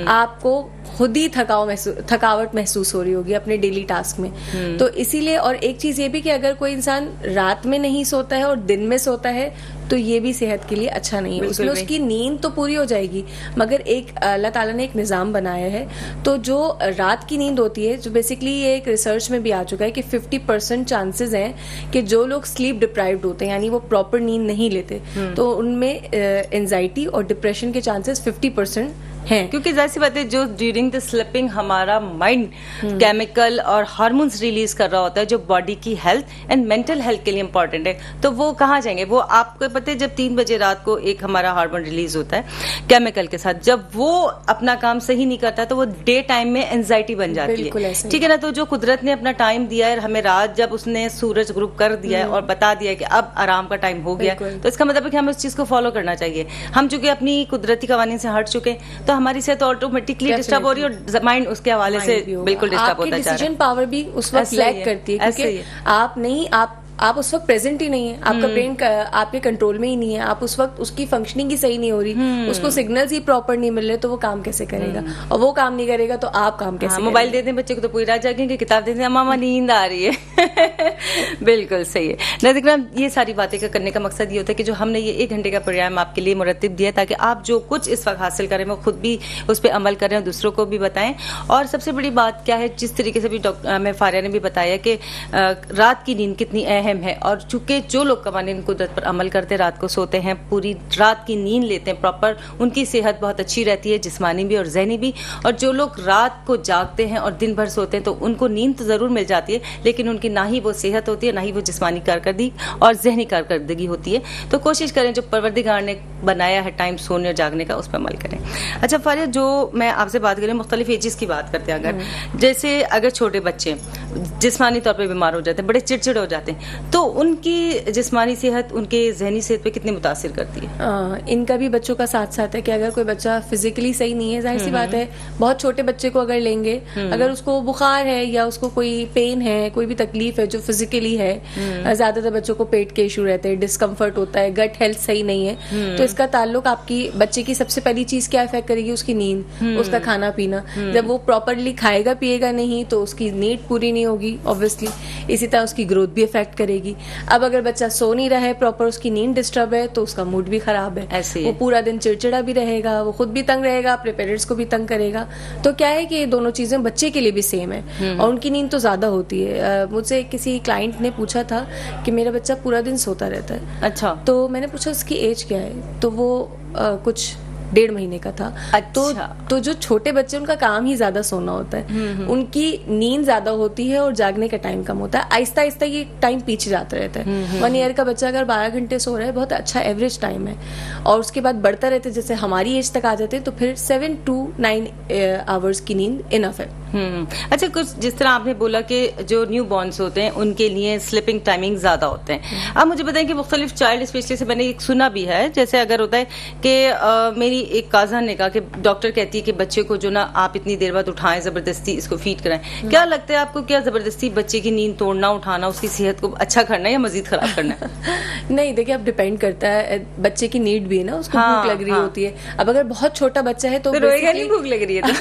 आपको खुद ही थकावट महसूस हो रही होगी अपने डेली टास्क में। तो इसीलिए, और एक चीज ये भी कि अगर कोई इंसान रात में नहीं सोता है और दिन में सोता है तो ये भी सेहत के लिए अच्छा नहीं है। उसमें उसकी नींद तो पूरी हो जाएगी, मगर एक अल्लाह ताला ने एक निज़ाम बनाया है। तो जो रात की नींद होती है, जो बेसिकली ये एक रिसर्च में भी आ चुका है कि 50% चांसेस हैं कि जो लोग स्लीप डिप्राइव्ड होते हैं, यानी वो प्रॉपर नींद नहीं लेते, तो उनमें एंजाइटी और डिप्रेशन के चांसेस 50% हैं। क्योंकि जाहिर सी बात है, जो ड्यूरिंग द स्लीपिंग हमारा माइंड केमिकल और हार्मोन्स रिलीज कर रहा होता है जो बॉडी की हेल्थ एंड मेंटल हेल्थ के लिए इंपॉर्टेंट है, तो वो कहाँ जाएंगे? वो आपको पता है, जब 3 बजे रात को एक हमारा हार्मोन रिलीज होता है केमिकल के साथ, जब वो अपना काम सही नहीं करता तो वो डे टाइम में एंजाइटी बन जाती है। ठीक है ना? तो जो कुदरत ने अपना टाइम दिया है हमें, रात जब उसने सूरज ग्रुप कर दिया है और बता दिया है कि अब आराम का टाइम हो गया, तो इसका मतलब है कि हमें उस चीज को फॉलो करना चाहिए। हम चूंकि अपनी कुदरती कवानीन से हट चुके तो हमारी सेहत ऑटोमेटिकली डिस्टर्ब हो रही है और माइंड उसके हवाले से बिल्कुल डिस्टर्ब होता जा रहा है। डिसीजन पावर भी उस वक्त लैग करती है, क्योंकि आप उस वक्त प्रेजेंट ही नहीं है, आपका ब्रेन आपके कंट्रोल में ही नहीं है, आप उस वक्त उसकी फंक्शनिंग ही सही नहीं हो रही, उसको सिग्नल्स ही प्रॉपर नहीं मिल रहे, तो वो काम कैसे करेगा? और वो काम नहीं करेगा तो आप काम कैसे? मोबाइल दे दें बच्चे को तो पूरी रात जागेंगे, किताब दे दें मामा नींद आ रही है। बिल्कुल सही है। नाज़रीन, ये सारी बातें करने का मकसद ये होता है कि जो हमने ये 1 घंटे का प्रोग्राम आपके लिए मुरत्तिब दिया ताकि आप जो कुछ इस वक्त हासिल करें वो खुद भी उस पर अमल करें और दूसरों को भी बताएं। और सबसे बड़ी बात क्या है, जिस तरीके से भी हमें फारिया ने भी बताया कि रात की नींद कितनी अहम है, और चूंकि जो लोग कवानीन कुदरत पर अमल करते, रात को सोते हैं, पूरी रात की नींद लेते हैं प्रॉपर, उनकी सेहत बहुत अच्छी रहती है, जिस्मानी भी और जहनी भी। और जो लोग रात को जागते हैं और दिन भर सोते हैं तो उनको नींद तो जरूर मिल जाती है, लेकिन उनकी ना ही वो सेहत होती है, ना ही वो जिस्मानी कारकर्दगी और जहनी कारकर्दगी होती है। तो कोशिश करें जो परवरदिगार ने बनाया है टाइम सोने और जागने का, उस पर अमल करें। अच्छा फारिया, जो मैं आपसे बात करें मुख्तलिफ एजेस की बात करते हैं, अगर जैसे अगर छोटे बच्चे जिस्मानी तौर पर बीमार हो जाते हैं, बड़े चिड़चिड़ हो जाते हैं, तो उनकी जिस्मानी सेहत उनके जहनी सेहत पे कितनी मुतासिर करती है? इनका भी बच्चों का साथ साथ है कि अगर कोई बच्चा फिजिकली सही नहीं है, जाहिर सी बात है, बहुत छोटे बच्चे को अगर लेंगे, अगर उसको बुखार है या उसको कोई पेन है, कोई भी तकलीफ है जो फिजिकली है, ज्यादातर बच्चों को पेट के इशू रहते हैं, डिस्कम्फर्ट होता है, गट हेल्थ सही नहीं है, तो इसका ताल्लुक आपकी बच्चे की सबसे पहली चीज क्या इफेक्ट करेगी? उसकी नींद, उसका खाना पीना। जब वो प्रॉपरली खाएगा पिएगा नहीं तो उसकी नीड पूरी नहीं होगी ऑब्वियसली, इसी तरह उसकी ग्रोथ भी इफेक्ट करेगी। अब अगर बच्चा सो नहीं रहा है प्रॉपर, उसकी नींद डिस्टर्ब है, तो उसका मूड भी खराब है, ऐसे वो पूरा दिन चिड़चिड़ा भी रहेगा, वो खुद भी तंग रहेगा, अपने पेरेंट्स को भी तंग करेगा। तो क्या है कि ये दोनों चीजें बच्चे के लिए भी सेम है और उनकी नींद तो ज्यादा होती है। मुझसे किसी क्लाइंट ने पूछा था कि मेरा बच्चा पूरा दिन सोता रहता है। अच्छा। तो मैंने पूछा उसकी एज क्या है, तो वो कुछ 1.5 महीने का था। अच्छा। तो जो छोटे बच्चे, उनका काम ही ज्यादा सोना होता है, उनकी नींद ज्यादा होती है और जागने का टाइम कम होता है। आहिस्ता आहिस्ता ये टाइम पीछे जाता रहता है। 1 ईयर का बच्चा अगर 12 घंटे सो रहा है, बहुत अच्छा एवरेज टाइम है, और उसके बाद बढ़ता रहता है, जैसे हमारी एज तक आ जाते हैं तो फिर 7 to 9 आवर्स की नींद इनफ है। अच्छा, कुछ जिस तरह आपने बोला कि जो न्यू बॉर्न्स होते हैं उनके लिए स्लीपिंग टाइमिंग ज्यादा होते हैं। अब मुझे बताएं कि मुख्तलिफ चाइल्ड स्पेशलिस्ट से मैंने एक सुना भी है, जैसे अगर होता है कि मेरी एक काज़न ने कहा कि डॉक्टर कहती है कि बच्चे को जो ना आप इतनी देर बाद उठाएं, जबरदस्ती इसको फीड कराएं। क्या लगता है आपको, क्या जबरदस्ती बच्चे की नींद तोड़ना, उठाना उसकी सेहत को अच्छा करना है या मजीद खराब करना है? नहीं, देखिए अब डिपेंड करता है, बच्चे की नीड भी है ना, उसको भूख लग रही होती है। अब अगर बहुत छोटा बच्चा है तो रोएगा नहीं, भूख लग रही है तो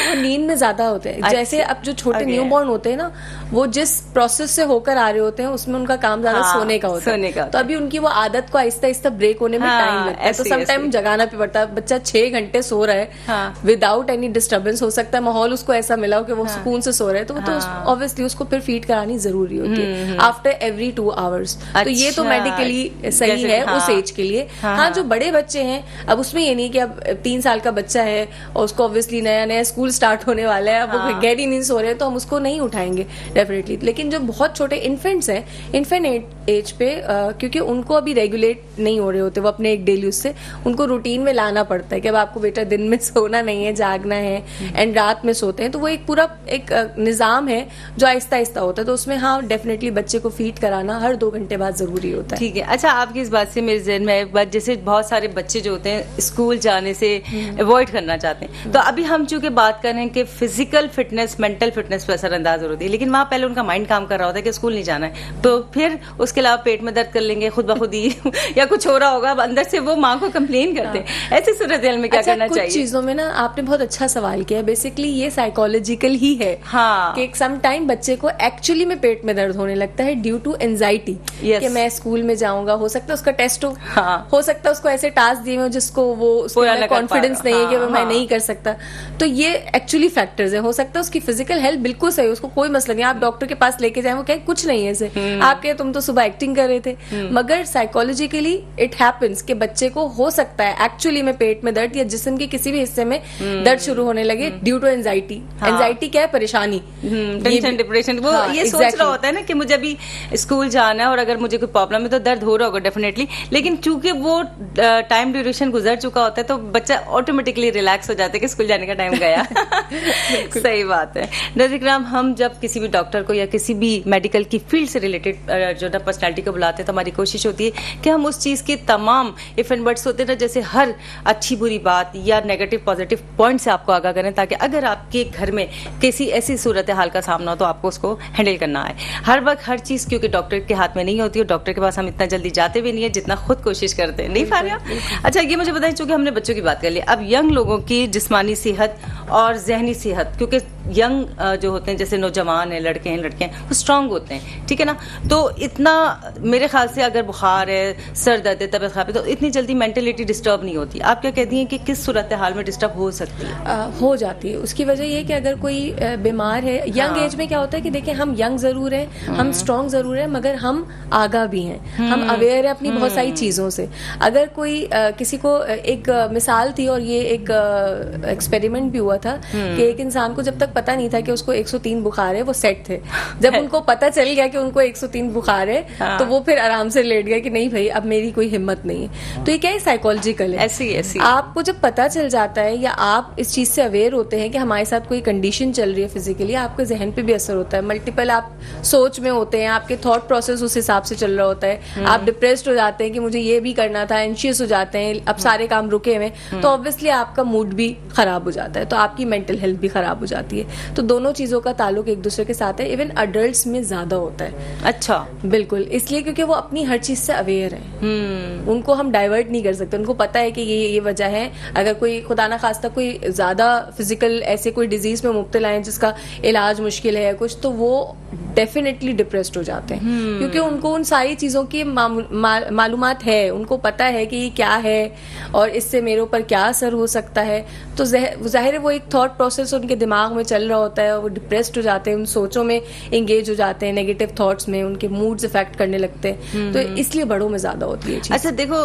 वो नींद में ज्यादा होते हैं। जैसे अब जो छोटे न्यूबॉर्न होते हैं ना, वो जिस प्रोसेस से होकर आ रहे होते हैं उसमें उनका काम ज्यादा सोने का होता है। तो अभी उनकी वो आदत को आहिस्ता आहिस्ता ब्रेक होने में टाइम लगता है, तो सम टाइम जगाना भी पड़ता है। बच्चा 6 घंटे सो रहा है विदाउट एनी डिस्टर्बेंस, हो सकता है माहौल उसको ऐसा मिला हो कि वो सुकून से सो रहे हैं, तो वो तो ऑब्वियसली उसको फिर फीड करानी जरूरी होती है आफ्टर एवरी 2 आवर्स। तो ये तो मेडिकली सही है उस एज के लिए। हाँ, जो बड़े बच्चे हैं, अब उसमें ये नहीं कि अब 3 साल का बच्चा है और उसको ऑब्वियसली नया नया स्कूल स्टार्ट होने वाला है, अब वो गहरी नींद सो रहे हैं, तो हम उसको नहीं उठाएंगे डेफिनेटली। लेकिन जो बहुत छोटे इन्फेंट्स हैं, इन्फेंट एज पे क्योंकि उनको अभी रेगुलेट नहीं हो रहे होते वो अपने एक डेली, उससे उनको रूटीन में लाना पड़ता है कि अब आपको बेटा दिन में सोना नहीं है, जागना है, एंड रात में सोते हैं, तो वो एक पूरा एक निजाम है जो आहिस्ता आहिस्ता होता है। तो उसमें हाँ डेफिनेटली बच्चे को फीड कराना हर 2 घंटे बाद जरूरी होता है। ठीक है। अच्छा, आपकी इस बात से मेरे ज़हन में एक बात, जैसे बहुत सारे बच्चे जो होते हैं स्कूल जाने से अवॉइड करना चाहते हैं, तो अभी हम चूंकि बात कर रहे हैं कि फिजिकल फिटनेस मेंटल फिटनेस पर असरअंदाज होती है, लेकिन वहाँ पहले उनका माइंड काम कर रहा होता है कि स्कूल नहीं जाना है, तो फिर उसके अलावा पेट में दर्द कर लेंगे खुद ब खुद ही या कुछ हो रहा होगा, अब अंदर से वो माँ को कंप्लेन करते हैं। ऐसी सूरत में क्या करना चाहिए? कुछ चीजों में ना आपने बहुत अच्छा सवाल किया। बेसिकली ये साइकोलॉजिकल ही है कि सम टाइम बच्चे को एक्चुअली में पेट में दर्द होने लगता है ड्यू टू एंजाइटी कि मैं स्कूल में जाऊंगा, हो सकता है उसका टेस्ट हो सकता है उसको ऐसे टास्क दिए हो जिसको वो कॉन्फिडेंस नहीं है कि मैं नहीं कर सकता। तो ये एक्चुअली फैक्टर्स है। हो सकता है उसकी फिजिकल हेल्थ बिल्कुल सही, उसको कोई मसला नहीं, आप डॉक्टर के पास लेके जाए, वो कहे कुछ नहीं है ऐसे, आप कहे तुम तो सुबह एक्टिंग कर रहे थे, मगर साइकोलॉजिकली इट हैपेंस कि बच्चे को हो सकता है एक्चुअली में पेट में दर्द या जिस्म के किसी भी हिस्से में दर्द शुरू होने लगे ड्यू टू एंजाइटी। एंजाइटी क्या है? परेशानी, टेंशन, डिप्रेशन। वो ये सोच रहा होता है ना कि मुझे अभी स्कूल जाना है और अगर मुझे कोई प्रॉब्लम है तो दर्द हो रहा होगा डेफिनेटली, लेकिन चूंकि वो टाइम ड्यूरेशन गुजर चुका होता है तो बच्चा ऑटोमेटिकली रिलैक्स हो जाता है कि स्कूल जाने का टाइम गया। सही बात है। नाज़रीन, हम जब किसी भी डॉक्टर को या किसी भी मेडिकल की फील्ड से रिलेटेड जो ना पर्सनैलिटी को बुलाते हैं तो हमारी कोशिश होती है कि हम उस चीज़ के तमाम इफ एंड बट्स होते हैं ना, जैसे हर अच्छी बुरी बात या नेगेटिव पॉजिटिव पॉइंट से आपको आगाह करें, ताकि अगर आपके घर में किसी ऐसी सूरत हाल का सामना हो तो आपको उसको हैंडल करना है। हर वक्त हर चीज़ क्योंकि डॉक्टर के हाथ में नहीं होती और डॉक्टर के पास हम इतना जल्दी जाते भी नहीं है जितना खुद कोशिश करते हैं, नहीं फारिया? अच्छा, ये मुझे बताएं, चूंकि हमने बच्चों की बात कर ली, अब यंग लोगों की जिस्मानी सेहत और जहनी सेहत, क्योंकि यंग जो होते हैं जैसे नौजवान हैं, लड़के हैं, लड़के हैं, वो स्ट्रांग होते हैं, ठीक है ना, तो इतना मेरे ख्याल से अगर बुखार है, सर दर्द है, तबीयत खराब है, तो इतनी जल्दी मेंटलिटी डिस्टर्ब नहीं होती। आप क्या कहती हैं कि किस सूरत हाल में डिस्टर्ब हो सकती है? हो जाती है। उसकी वजह ये कि अगर कोई बीमार है यंग एज में, क्या होता है कि देखिए हम यंग जरूर है, हम स्ट्रांग जरूर है, मगर हम आगाह भी हैं, हम अवेयर है अपनी बहुत सारी चीजों से। अगर कोई किसी को एक मिसाल थी और ये एक एक्सपेरिमेंट भी हुआ था कि एक इंसान को जब तक पता नहीं था कि उसको 103 बुखार है, वो सेट थे। जब उनको पता चल गया कि उनको 103 बुखार है तो वो फिर आराम से लेट गए कि नहीं भाई अब मेरी कोई हिम्मत नहीं है। तो ये क्या है? साइकोलॉजिकल है। ऐसी आपको जब पता चल जाता है या आप इस चीज से अवेयर होते हैं कि हमारे साथ कोई कंडीशन चल रही है फिजिकली, आपके जहन पे भी असर होता है। मल्टीपल आप सोच में होते हैं, आपके थॉट प्रोसेस उस हिसाब से चल रहा होता है, आप डिप्रेस्ड हो जाते हैं कि मुझे ये भी करना था, एंशियस हो जाते हैं, अब सारे काम रुके हुए, तो ऑब्वियसली आपका मूड भी खराब हो जाता है, तो आपकी मेंटल हेल्थ भी खराब हो जाती है। तो दोनों चीजों का ताल्लुक एक दूसरे के साथ है। इवन अडल्ट्स में ज्यादा होता है। अच्छा, बिल्कुल, इसलिए क्योंकि वो अपनी हर चीज से अवेयर है, उनको हम डाइवर्ट नहीं कर सकते। उनको पता है कि ये वजह है। अगर कोई खुदा ना खास्ता कोई ज्यादा फिजिकल ऐसे कोई डिजीज में मुब्तला है जिसका इलाज मुश्किल है कुछ, तो वो डेफिनेटली डिप्रेस्ड हो जाते हैं क्योंकि उनको उन सारी चीजों की मालूमात है, उनको पता है कि ये क्या है और इससे मेरे ऊपर क्या असर हो सकता है। तो जाहिर है वो एक थॉट प्रोसेस उनके दिमाग में चल रहा होता है, वो डिप्रेस्ड हो जाते हैं, उन सोचों में इंगेज हो जाते हैं, नेगेटिव थॉट्स में, उनके मूड्स इफेक्ट करने लगते हैं। तो इसलिए बड़ों में ज्यादा होती है चीज़। अच्छा देखो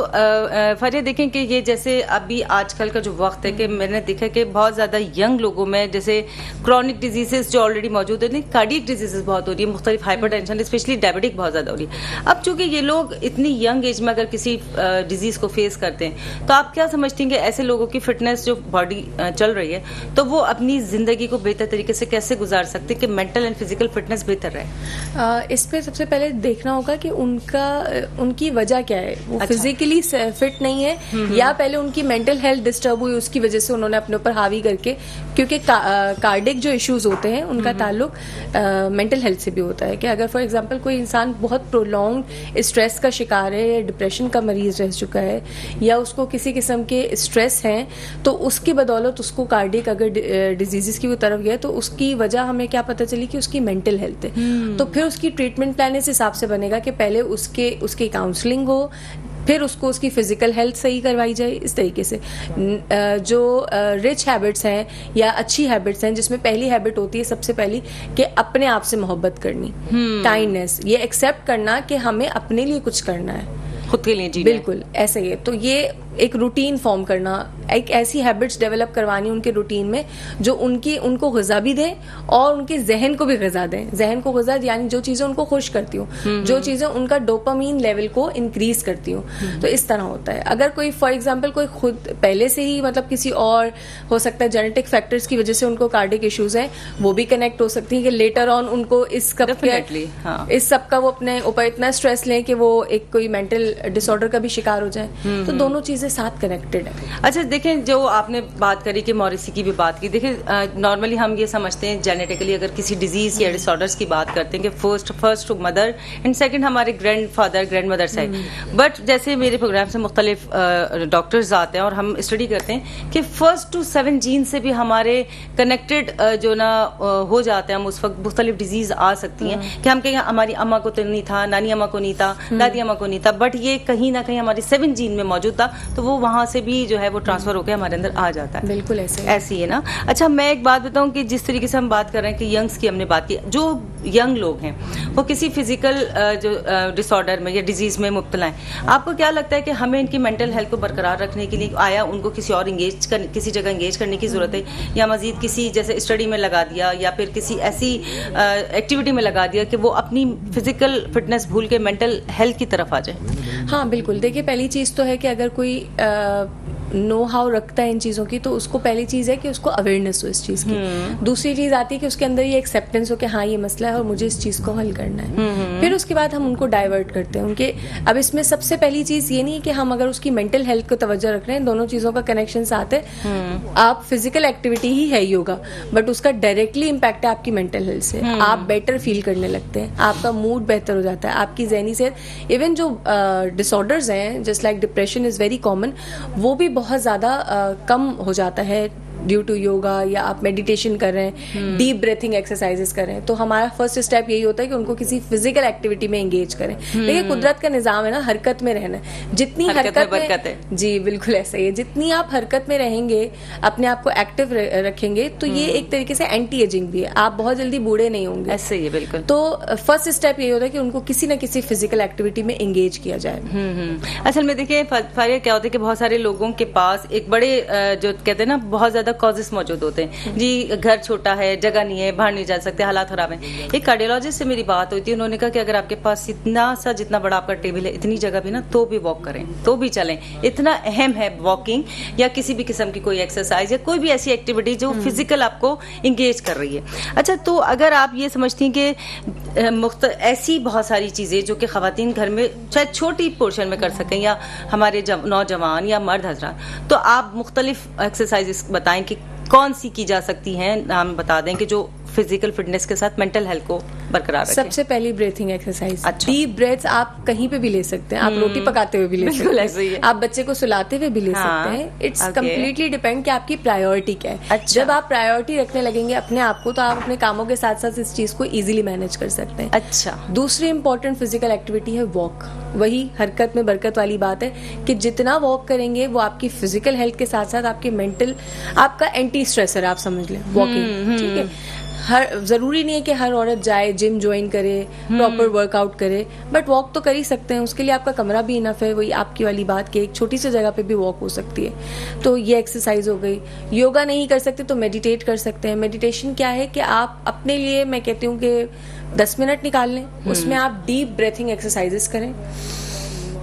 फरिया, देखें कि ये जैसे अभी आजकल का जो वक्त है कि मैंने देखा कि बहुत ज्यादा यंग लोगों में जैसे क्रॉनिक डिजीजेस जो ऑलरेडी मौजूद है, कार्डियक डिजीजेस बहुत हो रही है, मुख्तलिफ हाइपरटेंशन, स्पेशली डायबिटिक बहुत ज्यादा हो रही है। अब चूंकि ये लोग इतनी यंग एज में अगर किसी डिजीज को फेस करते हैं, तो आप क्या समझती हैं कि ऐसे लोगों की फिटनेस जो बॉडी चल रही है, तो वो अपनी जिंदगी को बेहतर तरीके से कैसे गुजार सकते हैं कि मेंटल एंड फिजिकल फिटनेस बेहतर रहे? इस पे सबसे पहले देखना होगा कि उनकी वजह क्या है। वो फिजिकली फिट नहीं है या पहले उनकी मेंटल हेल्थ डिस्टर्ब हुई, उसकी वजह से उन्होंने अपने ऊपर हावी करके, क्योंकि कार्डिक जो इश्यूज होते हैं उनका ताल्लुक मेंटल हेल्थ से भी होता है। कि अगर फॉर एग्जांपल कोई इंसान बहुत प्रोलॉन्ग स्ट्रेस का शिकार है या डिप्रेशन का मरीज रह चुका है या उसको किसी किस्म के स्ट्रेस हैं, तो उसकी बदौलत उसको कार्डिक अगर डिजीजेस की वो तरफ गया तो उसकी वजह हमें क्या पता चली कि उसकी मेंटल हेल्थ है। तो फिर उसकी ट्रीटमेंट प्लान इस हिसाब से बनेगा कि पहले उसकी काउंसलिंग हो, फिर उसको उसकी फिजिकल हेल्थ सही करवाई जाए। इस तरीके से जो रिच हैबिट्स हैं या अच्छी हैबिट्स हैं, जिसमें पहली हैबिट होती है सबसे पहली कि अपने आप से मोहब्बत करनी, काइंडनेस, ये एक्सेप्ट करना कि हमें अपने लिए कुछ करना है, खुद के लिए जी, बिल्कुल ऐसे ही है। तो ये एक रूटीन फॉर्म करना, एक ऐसी हैबिट्स डेवलप करवानी उनके रूटीन में जो उनको ग़िज़ा भी दें और उनके जहन को भी ग़िज़ा दें। जहन को ग़िज़ा यानी जो चीज़ें उनको खुश करती हूँ, जो चीज़ें उनका डोपामीन लेवल को इंक्रीज करती हूँ। तो इस तरह होता है। अगर कोई फॉर एग्जांपल कोई खुद पहले से ही मतलब किसी और हो सकता है जेनेटिक फैक्टर्स की वजह से उनको कार्डिक इश्यूज हैं, वो भी कनेक्ट हो सकती है कि लेटर ऑन उनको इस सब का वो अपने ऊपर इतना स्ट्रेस लें कि वो एक कोई मेंटल डिसऑर्डर का भी शिकार हो जाए। तो दोनों चीजें साथ कनेक्टेड है। अच्छा देखें, जो आपने बात करी कि मॉरिसी की भी बात की, देखिए नॉर्मली हम ये समझते हैं जेनेटिकली अगर किसी डिजीज या डिसऑर्डर्स की बात करते हैं कि फर्स्ट मदर एंड सेकंड हमारे grandfather grand mother side, but जैसे मेरे प्रोग्राम से मुख्तलिफ डॉक्टर्स आते हैं और हम स्टडी करते हैं कि 1 to 7 जीन से भी हमारे कनेक्टेड जो ना हो जाते हैं, हम उस वक्त मुख्तलिफ डिजीज आ सकती हैं कि हम कहें हमारी अम्मा को तो नहीं था, नानी अम्मा को नहीं था, दादी अम्मा को नहीं था, बट ये कहीं ना कहीं हमारी 7 जीन में मौजूद था, तो वो वहां से भी जो है वो ट्रांसफर होकर हमारे अंदर आ जाता है। बिल्कुल ऐसे है ना। अच्छा, मैं एक बात बताऊं कि जिस तरीके से हम बात कर रहे हैं कि यंग्स की हमने बात की, जो यंग लोग हैं वो किसी फिजिकल जो डिसऑर्डर में या डिजीज में मुब्तला हैं, आपको क्या लगता है कि हमें इनकी मेंटल हेल्थ को बरकरार रखने के लिए आया उनको किसी और किसी जगह एंगेज करने की जरूरत है, या मजीद किसी जैसे स्टडी में लगा दिया या फिर किसी ऐसी एक्टिविटी में लगा दिया कि वो अपनी फिजिकल फिटनेस भूल के मेंटल हेल्थ की तरफ आ जाए? हाँ बिल्कुल। देखिए, पहली चीज तो है कि अगर कोई नो हाउ रखता है इन चीज़ों की, तो उसको पहली चीज़ है कि उसको अवेयरनेस हो इस चीज़ की। दूसरी चीज़ आती है कि उसके अंदर ये एक्सेप्टेंस हो कि हाँ ये मसला है और मुझे इस चीज़ को हल करना है। फिर उसके बाद हम उनको डाइवर्ट करते हैं उनके। अब इसमें सबसे पहली चीज़ ये नहीं है कि हम अगर उसकी मेंटल हेल्थ को तवज्जो रख रहे हैं, दोनों चीज़ों का कनेक्शन साथ है। आप फिजिकल एक्टिविटी ही है योगा, बट उसका डायरेक्टली इम्पैक्ट है आपकी मेंटल हेल्थ से। आप बेटर फील करने लगते हैं, आपका मूड बेहतर हो जाता है, आपकी ज़हनी सेहत, इवन जो डिसऑर्डर्स हैं just like depression is very common, वो भी बहुत ज़्यादा कम हो जाता है ड्यू टू योगा, या आप मेडिटेशन कर रहे हैं, डीप ब्रीथिंग एक्सरसाइजेस कर रहे हैं। तो हमारा फर्स्ट स्टेप यही होता है कि उनको किसी फिजिकल एक्टिविटी में एंगेज करें। देखिए, कुदरत का निजाम है ना, हरकत में रहना है। जितनी हरकत में जी बिल्कुल ऐसा ही है, जितनी आप हरकत में रहेंगे, अपने आप को एक्टिव रखेंगे, तो ये एक तरीके से एंटी एजिंग भी है, आप बहुत जल्दी बूढ़े नहीं होंगे। ऐसे ही है बिल्कुल। तो फर्स्ट स्टेप यही होता है कि उनको किसी न किसी फिजिकल एक्टिविटी में एंगेज किया जाए। असल में देखिए फारिया, क्या होता है कि बहुत सारे लोगों के पास एक बड़े जो कहते हैं ना बहुत ज्यादा कॉजेस मौजूद होते हैं जी, घर छोटा है, जगह नहीं है, बाहर नहीं जा सकते, हालात खराब है। एक कार्डियोलॉजिस्ट से मेरी बात हुई थी, उन्होंने कहा कि अगर आपके पास इतना सा जितना बड़ा आपका टेबल है, इतनी जगह भी ना, तो भी वॉक करें, तो भी चलें। इतना अहम है वॉकिंग या किसी भी किस्म की कोई एक्सरसाइज या कोई भी ऐसी एक्टिविटी जो फिजिकल आपको इंगेज कर रही है। अच्छा, तो अगर आप ये समझती हैं कि ऐसी बहुत सारी चीजें जो कि खवातीन घर में शायद छोटी पोर्शन में कर सकें या हमारे नौजवान या मर्द हजरात, तो आप मुख्तलिफ एक्सरसाइजेस बताएं कि कौन सी की जा सकती हैं, नाम बता दें कि जो फिजिकल फिटनेस के साथ मेंटल हेल्थ को बरकरार रखें। सबसे पहली ब्रीथिंग एक्सरसाइज। अच्छा। डीप ब्रेथ्स आप कहीं पे भी ले सकते हैं, आप रोटी पकाते हुए भी ले सकते हैं, आप बच्चे को सुलाते हुए भी ले सकते हैं। इट्स कम्प्लीटली डिपेंड कि आपकी प्रायोरिटी क्या है। अच्छा। जब आप प्रायोरिटी रखने लगेंगे अपने आप को, तो आप अपने कामों के साथ साथ इस चीज को इजीली मैनेज कर सकते हैं। अच्छा। दूसरी इंपॉर्टेंट फिजिकल एक्टिविटी है वॉक। वही हरकत में बरकत वाली बात है कि जितना वॉक करेंगे वो आपकी फिजिकल हेल्थ के साथ साथ आपकी मेंटल, आपका एंटी स्ट्रेसर आप समझ लें वॉकिंग। ठीक है, जरूरी नहीं है कि हर औरत जाए जिम ज्वाइन करे, प्रॉपर वर्कआउट करे, बट वॉक तो कर ही सकते हैं। उसके लिए आपका कमरा भी इनफ है, वही आपकी वाली बात कि एक छोटी सी जगह पे भी वॉक हो सकती है। तो ये एक्सरसाइज हो गई। योगा नहीं कर सकते तो मेडिटेट कर सकते हैं। मेडिटेशन क्या है कि आप अपने लिए, मैं कहती हूँ कि 10 मिनट निकाल लें, उसमें आप डीप ब्रीथिंग एक्सरसाइजेस करें,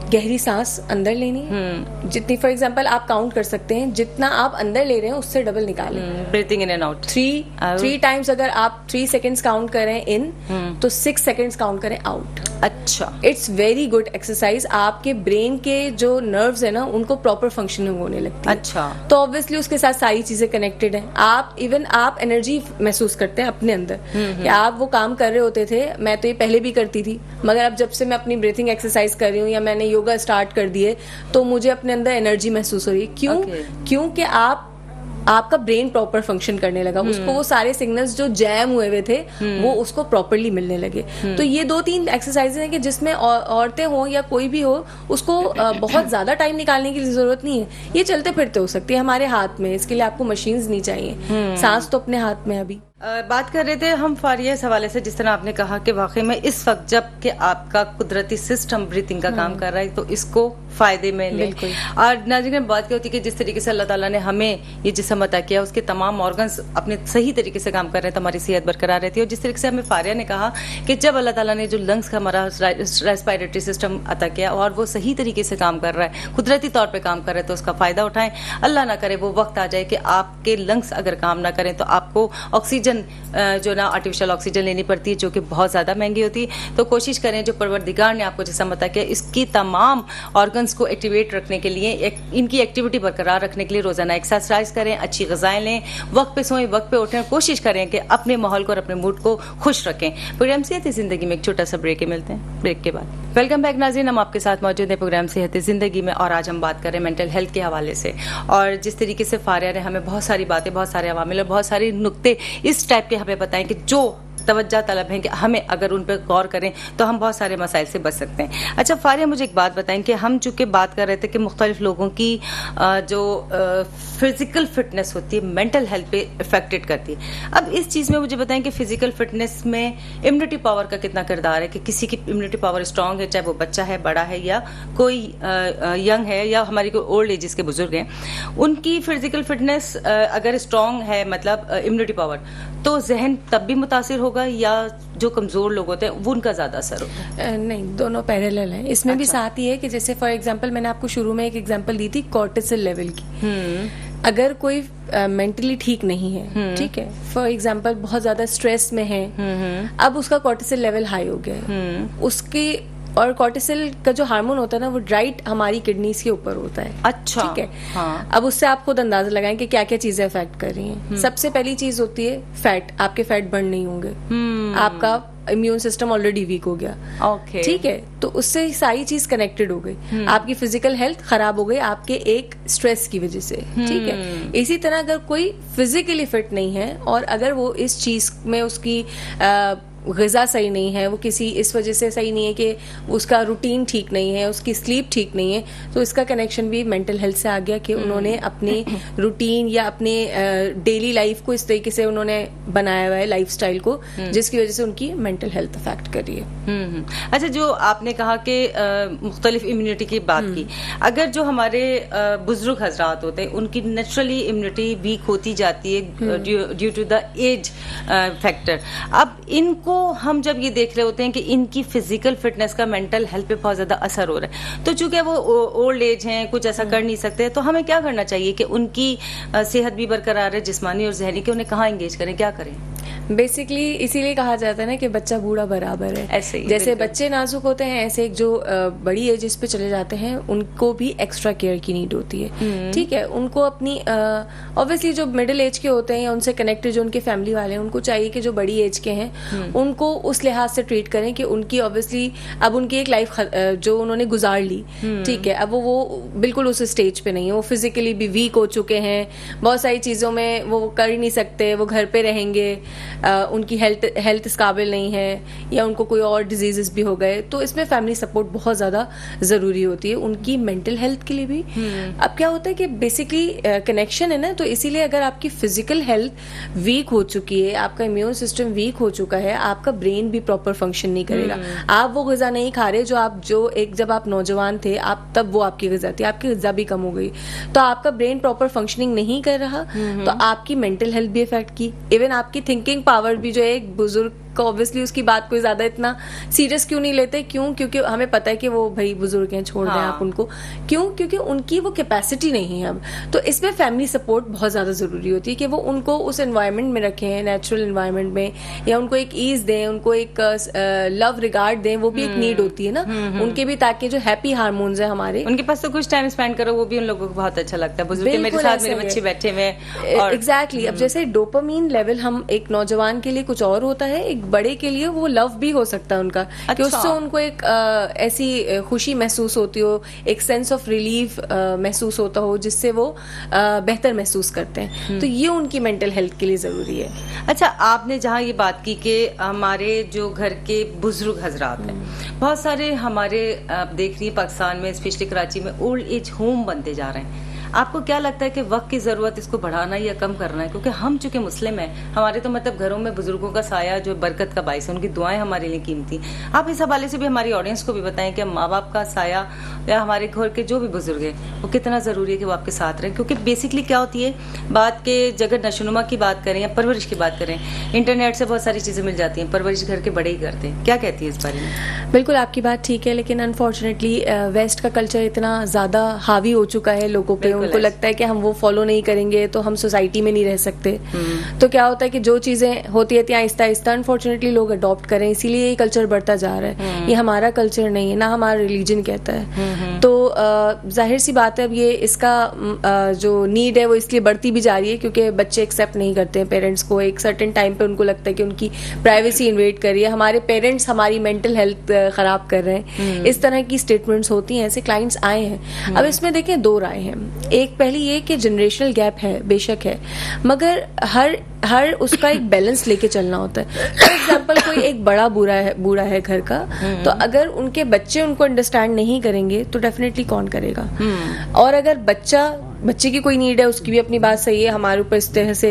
गहरी सांस अंदर लेनी है, जितनी फॉर एग्जांपल आप काउंट कर सकते हैं, जितना आप अंदर ले रहे हैं उससे डबल निकालें। Breathing in and out three times. अगर आप 3 सेकेंड्स काउंट करें इन तो 6 सेकेंड्स काउंट करें आउट। अच्छा, इट्स वेरी गुड एक्सरसाइज। आपके ब्रेन के जो नर्व्स है ना उनको प्रॉपर फंक्शनिंग होने लगती है। अच्छा, तो ऑब्वियसली उसके साथ सारी चीजें कनेक्टेड हैं। आप एनर्जी महसूस करते हैं अपने अंदर कि आप वो काम कर रहे होते थे। मैं तो ये पहले भी करती थी, मगर अब जब से मैं अपनी ब्रीथिंग एक्सरसाइज कर रही हूँ या मैंने योगा स्टार्ट कर दिए तो मुझे अपने अंदर एनर्जी महसूस हो रही है। क्यों? क्योंकि आपका ब्रेन प्रॉपर फंक्शन करने लगा, उसको वो सारे सिग्नल्स जो जैम हुए थे वो उसको प्रॉपरली मिलने लगे। तो ये 2-3 एक्सरसाइजेज हैं कि जिसमें औरतें हो या कोई भी हो उसको बहुत ज्यादा टाइम निकालने की जरूरत नहीं है। ये चलते फिरते हो सकती है हमारे हाथ में, इसके लिए आपको मशीन्स नहीं चाहिए, सांस तो अपने हाथ में। अभी बात कर रहे थे हम फारिया इस हवाले से, जिस तरह आपने कहा कि वाकई में इस वक्त जब कि आपका कुदरती सिस्टम ब्रीथिंग का काम कर रहा है तो इसको फायदे में ले। और नाज़रीन, बात क्या होती है कि जिस तरीके से अल्लाह ताला ने हमें ये जिस्म अता किया उसके तमाम ऑर्गन्स अपने सही तरीके से काम कर रहे हैं तो हमारी सेहत बरकरार रहती है। और जिस तरीके से हमें फारिया ने कहा कि जब अल्लाह ताला ने जो लंग्स का हमारा रेस्पिरेटरी सिस्टम अता किया और वो सही तरीके से काम कर रहा है, कुदरती तौर पर काम कर रहा है, तो उसका फायदा उठाएं। अल्लाह ना करे वो वक्त आ जाए कि आपके लंग्स अगर काम ना करें तो आपको ऑक्सीजन जो ना आर्टिफिशियल ऑक्सीजन लेनी पड़ती है, जो कि बहुत ज़्यादा महंगी होती है। तो कोशिश करें जो परवरदिगार ने आपको जैसा बता किया इसकी तमाम ऑर्गन्स को एक्टिवेट रखने के लिए, इनकी एक्टिविटी बरकरार रखने के लिए रोज़ाना एक्सरसाइज करें, अच्छी ग़िज़ाएं लें, वक्त पे सोएं, वक्त पे उठें। कोशिश करें कि अपने माहौल को और अपने मूड को खुश रखें। प्रोग्राम सेहत ज़िंदगी में एक छोटा सा ब्रेक मिलते हैं, ब्रेक के बाद वेलकम बैक नाज़रीन। हम आपके साथ मौजूद हैं प्रोग्राम सेहत ज़िंदगी में और आज हम बात कर रहे हैं मेंटल हेल्थ के हवाले से। और जिस तरीके से फारिया ने हमें बहुत सारी बातें, बहुत सारे अवामिल और बहुत सारे नुक्ते इस टाइप के हमें बताएं कि जो तवज्जो तलब है कि हमें अगर उन पर गौर करें तो हम बहुत सारे मसाइल से बच सकते हैं। अच्छा फारिया, मुझे एक बात बताएं कि हम चूँकि बात कर रहे थे कि मुख्तलिफ लोगों की जो फिजिकल फिटनेस होती है मेंटल हेल्थ पे इफेक्टेड करती है। अब इस चीज़ में मुझे बताएं कि फिजिकल फिटनेस में इम्यूनिटी पावर का कितना किरदार है, कि किसी की इम्यूनिटी पावर स्ट्रांग है, चाहे वो बच्चा है, बड़ा है या कोई यंग है या हमारी कोई ओल्ड एज के बुजुर्ग हैं, उनकी फिजिकल फिटनेस अगर स्ट्रांग है मतलब इम्यूनिटी पावर, तो जहन तब भी मुतासिर होगा या जो कमजोर लोग होते हैं वो उनका ज्यादा असर होता है? नहीं, दोनों पैरेलल हैं। इसमें अच्छा। भी साथ ही है कि जैसे फॉर एग्जांपल मैंने आपको शुरू में एक एग्जांपल दी थी कॉर्टिसोल लेवल की। अगर कोई मेंटली ठीक नहीं है, ठीक है, फॉर एग्जांपल बहुत ज्यादा स्ट्रेस में है, अब उसका कॉर्टिसोल लेवल हाई हो गया है, उसके और कॉर्टिसोल का जो हार्मोन होता है ना वो राइट हमारी किडनीज के ऊपर होता है। अच्छा, ठीक है। हाँ। अब उससे आप खुद अंदाजा लगाएं कि क्या क्या चीजें अफेक्ट कर रही हैं। सबसे पहली चीज होती है फैट, आपके फैट बर्न नहीं होंगे, आपका इम्यून सिस्टम ऑलरेडी वीक हो गया। ओके, ठीक है, तो उससे सारी चीज कनेक्टेड हो गई। आपकी फिजिकल हेल्थ खराब हो गई आपके एक स्ट्रेस की वजह से। ठीक है, इसी तरह अगर कोई फिजिकली फिट नहीं है और अगर वो इस चीज में उसकी ग़िज़ा सही नहीं है, वो किसी इस वजह से सही नहीं है कि उसका रूटीन ठीक नहीं है, उसकी स्लीप ठीक नहीं है, तो इसका कनेक्शन भी मेंटल हेल्थ से आ गया कि उन्होंने अपने रूटीन या अपने डेली लाइफ को इस तरीके से उन्होंने बनाया हुआ है लाइफस्टाइल को, जिसकी वजह से उनकी मेंटल हेल्थ अफेक्ट कर रही है। अच्छा, जो आपने कहा कि मुख्तलिफ इम्यूनिटी की बात की, अगर जो हमारे बुजुर्ग हजरात होते हैं उनकी नेचुरली इम्यूनिटी वीक होती जाती है due to the age factor, अब इनको हम जब ये देख रहे होते हैं कि इनकी फिजिकल फिटनेस का मेंटल हेल्थ पे बहुत ज्यादा असर हो रहा है, तो चूंकि वो ओल्ड एज हैं, कुछ ऐसा कर नहीं सकते, तो हमें क्या करना चाहिए कि उनकी सेहत भी बरकरार है, जिस्मानी और जहनी, कि उन्हें कहाँ एंगेज करें, क्या करें? बेसिकली इसीलिए कहा जाता है ना कि बच्चा बूढ़ा बराबर है। ऐसे ही जैसे बच्चे नाजुक होते हैं, ऐसे जो बड़ी एजेस पे चले जाते हैं उनको भी एक्स्ट्रा केयर की नीड होती है। ठीक है, उनको अपनी ऑब्वियसली जो मिडिल एज के होते हैं या उनसे कनेक्टेड जो उनके फैमिली वाले हैं, उनको चाहिए कि जो बड़ी एज के हैं उनको उस लिहाज से ट्रीट करें कि उनकी ऑब्वियसली अब उनकी एक लाइफ जो उन्होंने गुजार ली, ठीक है, अब वो बिल्कुल उस स्टेज पे नहीं है, वो फिजिकली भी वीक हो चुके हैं, बहुत सारी चीजों में वो कर ही नहीं सकते, वो घर पे रहेंगे, उनकी हेल्थ इस काबिल नहीं है या उनको कोई और डिजीजेस भी हो गए, तो इसमें फैमिली सपोर्ट बहुत ज्यादा जरूरी होती है उनकी मेंटल हेल्थ के लिए भी। अब क्या होता है कि बेसिकली कनेक्शन है ना, तो इसीलिए अगर आपकी फिजिकल हेल्थ वीक हो चुकी है, आपका इम्यून सिस्टम वीक हो चुका है, आपका ब्रेन भी प्रॉपर फंक्शन नहीं करेगा। आप वो ग़िज़ा नहीं खा रहे जब आप नौजवान थे, आप तब वो आपकी ग़िज़ा थी, आपकी ग़िज़ा भी कम हो गई, तो आपका ब्रेन प्रॉपर फंक्शनिंग नहीं कर रहा, तो आपकी मेंटल हेल्थ भी इफेक्ट की, इवन आपकी थिंकिंग पावर भी जो है एक बुजुर्ग ऑब्वियसली उसकी बात कोई ज्यादा इतना सीरियस क्यों नहीं लेते, क्यों? क्योंकि हमें पता है कि वो भाई बुजुर्ग हैं, छोड़ दें आप उनको। क्यों? क्योंकि उनकी वो कैपेसिटी नहीं है अब। तो इसमें फैमिली सपोर्ट बहुत ज्यादा जरूरी होती है कि वो उनको उस एनवायरनमेंट में रखें, नेचुरल एनवायरनमेंट में, या उनको एक ईज दें, उनको एक लव रिगार्ड दें। वो भी एक नीड होती है ना उनके भी, ताकि जो हैप्पी हार्मोन्स है हमारे, उनके पास तो कुछ टाइम स्पेंड करो, वो भी उन लोगों को बहुत अच्छा लगता है। बुजुर्ग मेरे साथ मेरे बच्चे बैठे हुए हैं। एग्जैक्टली। अब जैसे डोपामीन लेवल हम एक नौजवान के लिए कुछ और होता है, एक बड़े के लिए वो लव भी हो सकता है उनका, कि उससे उनको एक ऐसी खुशी महसूस होती हो, एक सेंस ऑफ रिलीफ महसूस होता हो, जिससे वो बेहतर महसूस करते हैं। तो ये उनकी मेंटल हेल्थ के लिए जरूरी है। अच्छा, आपने जहाँ ये बात की कि हमारे जो घर के बुजुर्ग हजरात हैं, बहुत सारे हमारे आप देख रही है पाकिस्तान में, स्पेशली कराची में ओल्ड एज होम बनते जा रहे हैं। आपको क्या लगता है कि वक्त की जरूरत इसको बढ़ाना या कम करना है? क्योंकि हम चूंकि मुस्लिम हैं, हमारे तो मतलब घरों में बुजुर्गों का साया जो बरकत का बाइस है, उनकी दुआएं हमारे लिए कीमती। आप इस हवाले से भी हमारी ऑडियंस को भी बताएं कि माँ बाप का साया या हमारे घर के जो भी बुजुर्ग हैं वो कितना जरूरी है कि वो आपके साथ रहें। क्योंकि बेसिकली क्या होती है बात के, जगह नशोनुमा की बात करें या परवरिश की बात करें, इंटरनेट से बहुत सारी चीजें मिल जाती हैं, परवरिश घर के बड़े ही करते हैं। क्या कहती है इस बारे में? बिल्कुल आपकी बात ठीक है, लेकिन अनफॉर्चुनेटली वेस्ट का कल्चर इतना ज्यादा हावी हो चुका है लोगों पे, उनको लगता है कि हम वो फॉलो नहीं करेंगे तो हम सोसाइटी में नहीं रह सकते। तो क्या होता है कि जो चीजें होती है आहिस्ता आहिस्ता अनफॉर्चुनेटली लोग अडॉप्ट करें, इसीलिए ये कल्चर बढ़ता जा रहा है। ये हमारा कल्चर नहीं है, ना हमारा रिलीजन कहता है। तो जाहिर सी बात है, अब ये इसका जो नीड है वो इसलिए बढ़ती भी जा रही है क्योंकि बच्चे एक्सेप्ट नहीं करते हैं पेरेंट्स को। एक सर्टेन टाइम पे उनको लगता है कि उनकी प्राइवेसी इन्वेड कर रही है, हमारे पेरेंट्स हमारी मेंटल हेल्थ खराब कर रहे हैं। इस तरह की स्टेटमेंट्स होती हैं, ऐसे क्लाइंट्स आए हैं। अब इसमें देखें दो राय हैं। एक पहली ये कि जनरेशनल गैप है, बेशक है, मगर हर उसका एक बैलेंस लेके चलना होता है। फॉर एग्जाम्पल कोई एक बूढ़ा है घर का, तो अगर उनके बच्चे उनको अंडरस्टैंड नहीं करेंगे तो डेफिनेटली कौन करेगा? और अगर बच्चे की कोई नीड है, उसकी भी अपनी बात सही है, हमारे ऊपर इस तरह से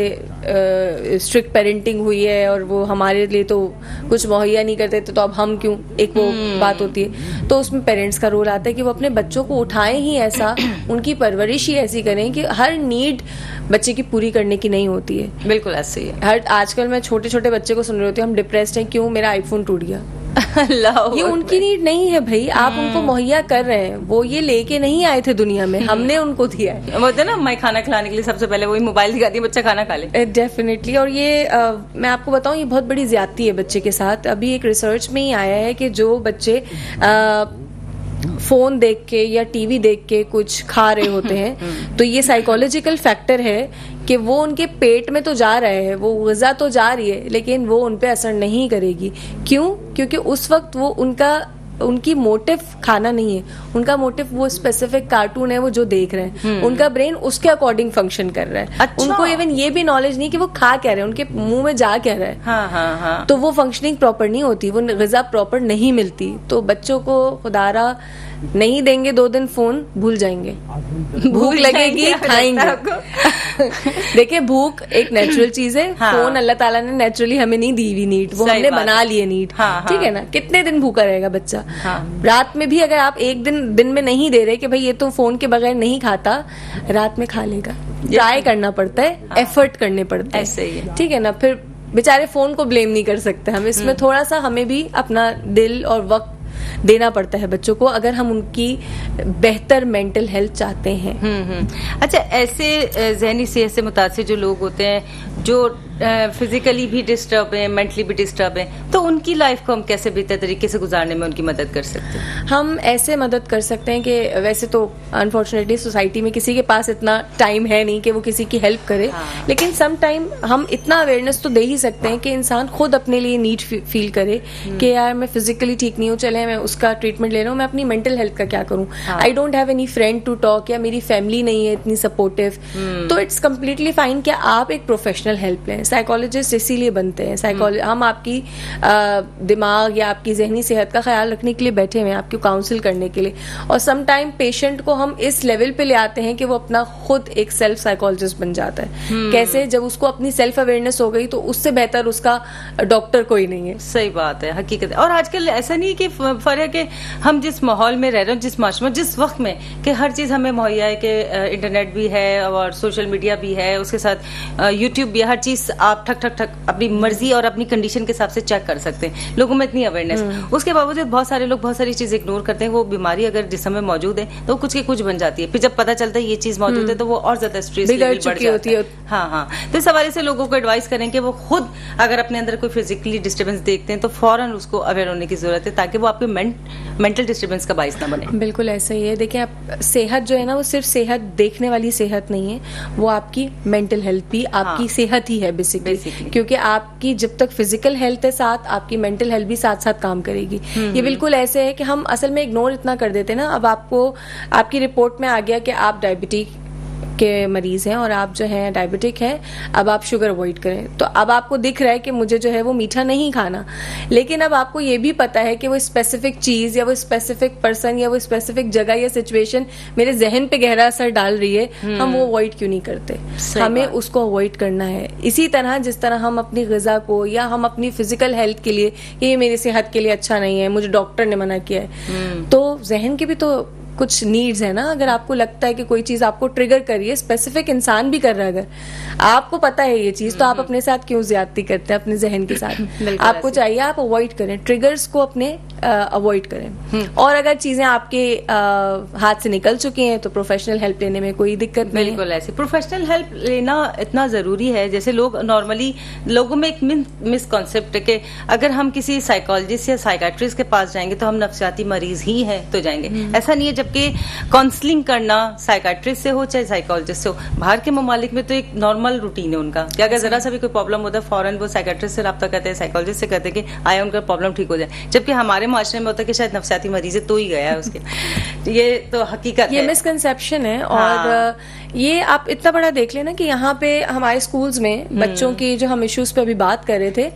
स्ट्रिक्ट पेरेंटिंग हुई है और वो हमारे लिए तो कुछ मुहैया नहीं करते थे, तो अब हम क्यों, एक वो बात होती है। तो उसमें पेरेंट्स का रोल आता है कि वो अपने बच्चों को उठाएं ही ऐसा, उनकी परवरिश ही ऐसी करें कि हर नीड बच्चे की पूरी करने की नहीं होती है। बिल्कुल ऐसे ही है। आजकल मैं छोटे छोटे बच्चे को सुन रही होती हूँ, हम डिप्रेस्ड हैं, क्यों? मेरा आईफोन टूट गया। ये उनकी नीड नहीं है भाई, आप उनको मुहैया कर रहे हैं, वो ये लेके नहीं आए थे दुनिया में, हमने उनको दिया है। वो ना मैं खाना खिलाने के लिए सबसे पहले वही मोबाइल दिखाती है, बच्चा खाना खा ले। डेफिनेटली। और ये मैं आपको बताऊं, ये बहुत बड़ी ज्यादती है बच्चे के साथ। अभी एक रिसर्च में ही आया है कि जो बच्चे फोन देख के या टीवी देख के कुछ खा रहे होते हैं, तो ये साइकोलॉजिकल फैक्टर है कि वो उनके पेट में तो जा रहे हैं, वो ग़िज़ा तो जा रही है, लेकिन वो उन पे असर नहीं करेगी। क्यों? क्योंकि उस वक्त वो उनकी मोटिव खाना नहीं है, उनका मोटिव वो स्पेसिफिक कार्टून है वो जो देख रहे हैं। उनका ब्रेन उसके अकॉर्डिंग फंक्शन कर रहा है। अच्छा। उनको इवन ये भी नॉलेज नहीं कि वो खा क्या रहे हैं, उनके मुंह में जा क्या रहा है। हाँ। तो वो फंक्शनिंग प्रॉपर नहीं होती, वो ग़िज़ा प्रॉपर नहीं मिलती। तो बच्चों को खुदारा नहीं देंगे 2 दिन फोन, भूल जाएंगे, भूख लगेगी, खाएंगे। देखिए, भूख एक नेचुरल चीज है। हाँ। फोन अल्लाह ताला ने नेचुरली हमें नहीं दी हुई नीड, वो हमने बना लिए नीड। हाँ, ठीक है ना? कितने दिन भूखा रहेगा बच्चा? हाँ। रात में भी अगर आप एक दिन में नहीं दे रहे कि भाई ये तो फोन के बगैर नहीं खाता, रात में खा लेगा। ट्राई करना पड़ता है, एफर्ट करने पड़ते हैं, ऐसे ही है, ठीक है ना? फिर बेचारे फोन को ब्लेम नहीं कर सकते हम, इसमें थोड़ा सा हमें भी अपना दिल और वक्त देना पड़ता है बच्चों को, अगर हम उनकी बेहतर मेंटल हेल्थ चाहते हैं। अच्छा, ऐसे ज़हनी सेहत से मुतासिर जो लोग होते हैं, जो फिजिकली भी डिस्टर्ब है, मेंटली भी डिस्टर्ब है, तो उनकी लाइफ को हम कैसे बेहतर तरीके से गुजारने में उनकी मदद कर सकते हैं? हम ऐसे मदद कर सकते हैं कि वैसे तो अनफॉर्चुनेटली सोसाइटी में किसी के पास इतना टाइम है नहीं कि वो किसी की हेल्प करे। हाँ। लेकिन सम टाइम हम इतना अवेयरनेस तो दे ही सकते हैं कि इंसान खुद अपने लिए नीड फील करे कि यार मैं फिजिकली ठीक नहीं हूँ, चले मैं उसका ट्रीटमेंट ले रहा हूँ, मैं अपनी मेंटल हेल्थ का क्या करूँ? I don't have any friend to talk, या मेरी फैमिली नहीं है इतनी सपोर्टिव, तो इट्स कम्प्लीटली फाइन कि आप एक प्रोफेशनल हेल्प लें। साइकोलॉजिस्ट इसीलिए बनते हैं, हम आपकी दिमाग या आपकी जहनी सेहत का ख्याल रखने के लिए बैठे हुए हैं, आपको काउंसिल करने के लिए। और सम टाइम पेशेंट को हम इस लेवल पे ले आते हैं कि वो अपना खुद एक सेल्फ साइकोलॉजिस्ट बन जाता है। कैसे? जब उसको अपनी सेल्फ अवेयरनेस हो गई तो उससे बेहतर उसका डॉक्टर कोई नहीं है। सही बात है, हकीकत है। और आजकल ऐसा नहीं कि फर्क है, हम जिस माहौल में रह रहे हैं, जिस माशरे में, जिस वक्त में, कि हर चीज हमें मुहैया है, कि इंटरनेट भी है और सोशल मीडिया भी है, उसके साथ यूट्यूब भी है, हर चीज आप ठक ठक ठक अपनी मर्जी और अपनी कंडीशन के हिसाब से चेक कर सकते हैं। लोगों में इतनी अवेयरनेस, उसके बावजूद बहुत सारे लोग बहुत सारी चीज इग्नोर करते हैं। वो बीमारी अगर जिस्म में मौजूद है तो कुछ की कुछ बन जाती है, फिर जब पता चलता है ये चीज मौजूद है तो वो और ज्यादा स्ट्रेस लेवल बढ़ जाता है। हाँ हाँ, तो इस हवाले से लोगों को एडवाइस करें कि वो खुद अगर अपने अंदर कोई फिजिकली डिस्टर्बेंस देखते हैं तो फौरन उसको अवेयर होने की जरूरत है, ताकि वो आपके मेंटल डिस्टर्बेंस का बाइस ना बने। बिल्कुल ऐसा ही है। देखिए, आप सेहत जो है ना, वो सिर्फ सेहत देखने वाली सेहत नहीं है, वो आपकी मेंटल हेल्थ भी आपकी सेहत ही है बेसिकली, क्योंकि आपकी जब तक फिजिकल हेल्थ है साथ, आपकी मेंटल हेल्थ भी साथ साथ काम करेगी। ये बिल्कुल ऐसे है कि हम असल में इग्नोर इतना कर देते हैं ना। अब आपको आपकी रिपोर्ट में आ गया कि आप डायबिटीज के मरीज हैं और आप जो है डायबिटिक हैं, अब आप शुगर अवॉइड करें। तो अब आपको दिख रहा है कि मुझे जो है वो मीठा नहीं खाना, लेकिन अब आपको ये भी पता है कि वो स्पेसिफिक चीज या वो स्पेसिफिक पर्सन या वो स्पेसिफिक जगह या सिचुएशन मेरे जहन पे गहरा असर डाल रही है, हम वो अवॉइड क्यों नहीं करते? हमें उसको अवॉइड करना है। इसी तरह जिस तरह हम अपनी ग़िज़ा को या हम अपनी फिजिकल हेल्थ के लिए, ये मेरी सेहत के लिए अच्छा नहीं है, मुझे डॉक्टर ने मना किया है, तो जहन की भी तो कुछ नीड्स है ना। अगर आपको लगता है कि कोई चीज आपको ट्रिगर कर रही है, स्पेसिफिक इंसान भी कर रहा है, अगर आपको पता है ये चीज, तो आप अपने साथ क्यों ज्यादती करते हैं अपने जहन के साथ? आपको चाहिए आप अवॉइड करें, ट्रिगर्स को अपने अवॉइड करें। और अगर चीजें आपके हाथ से निकल चुकी हैं तो प्रोफेशनल हेल्प लेने में कोई दिक्कत नहीं है। बिल्कुल ऐसे प्रोफेशनल हेल्प लेना इतना जरूरी है। जैसे लोग नॉर्मली, लोगों में एक मिसकॉन्सेप्ट है कि अगर हम किसी साइकोलॉजिस्ट या साइकाट्रिस्ट के पास जाएंगे तो हम नफ्सियाती मरीज ही हैं तो जाएंगे। ऐसा नहीं है, जबकि काउंसलिंग करना साइकाट्रिस्ट से हो चाहे साइकोलॉजिस्ट से हो, बाहर के ममालिक में तो एक नॉर्मल रूटीन है उनका कि अगर जरा सा भी कोई प्रॉब्लम होता है फौरन वो साइकाट्रिस्ट से रब्ता करते हैं, साइकोलॉजिस्ट से कहते हैं कि आया उनका प्रॉब्लम ठीक हो जाए। जबकि हमारे माशरे में होता है कि शायद नफ्सियाती मरीज है तो ही गया है उसके। ये तो हकीकत है, ये मिसकंसेप्शन है। और ये आप इतना बड़ा देख लेना कि यहाँ पे हमारे स्कूल्स में बच्चों की, जो हम इश्यूज पे अभी बात कर रहे थे,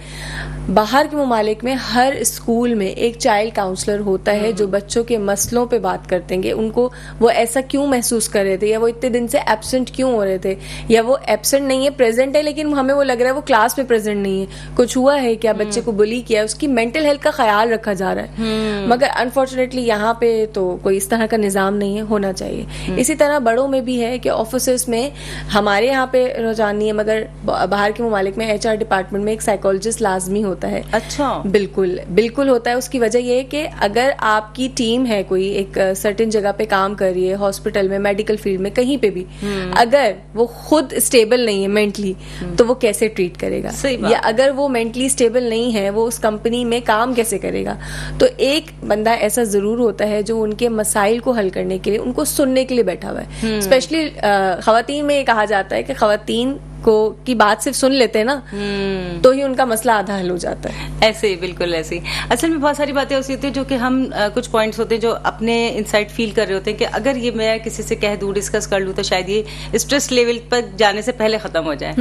बाहर के ममालिक में हर स्कूल में एक चाइल्ड काउंसलर होता है जो बच्चों के मसलों पे बात करते हैं, उनको वो ऐसा क्यों महसूस कर रहे थे, या वो इतने दिन से एब्सेंट क्यों हो रहे थे, या वो एब्सेंट नहीं है, प्रेजेंट है, लेकिन हमें वो लग रहा है वो क्लास में प्रेजेंट नहीं है, कुछ हुआ है क्या, बच्चे को बुली किया, उसकी मेंटल हेल्थ का ख्याल रखा जा रहा है। मगर अनफॉर्चुनेटली यहाँ पे तो कोई इस तरह का निजाम नहीं है, होना चाहिए। इसी तरह बड़ों में भी है कि ऑफिस में, हमारे यहाँ पे रोजानी है, मगर बाहर के ममालिक में HR डिपार्टमेंट में एक साइकोलॉजिस्ट लाजमी होता है। अच्छा, बिल्कुल बिल्कुल होता है। उसकी वजह ये है कि अगर आपकी टीम है, कोई एक सर्टेन जगह पे काम कर रही है, हॉस्पिटल में, मेडिकल फील्ड में, कहीं पे भी, अगर वो खुद स्टेबल नहीं है मेंटली, तो वो कैसे ट्रीट करेगा? या अगर वो मेंटली स्टेबल नहीं है, वो उस कंपनी में काम कैसे करेगा? तो एक बंदा ऐसा जरूर होता है जो उनके मसाइल को हल करने के लिए, उनको सुनने के लिए बैठा हुआ है। स्पेशली खवातीन में ये कहा जाता है कि खवातीन को की बात सिर्फ सुन लेते हैं ना, तो ही उनका मसला आधा हल हो जाता है। ऐसे ही, बिल्कुल ऐसे ही। असल में बहुत सारी बातें ऐसी होती है जो कि हम कुछ पॉइंट्स होते हैं जो अपने इनसाइड फील कर रहे होते हैं कि अगर ये मैं किसी से कह दूं, डिस्कस कर लूं, तो शायद ये स्ट्रेस लेवल पर जाने से पहले खत्म हो जाए।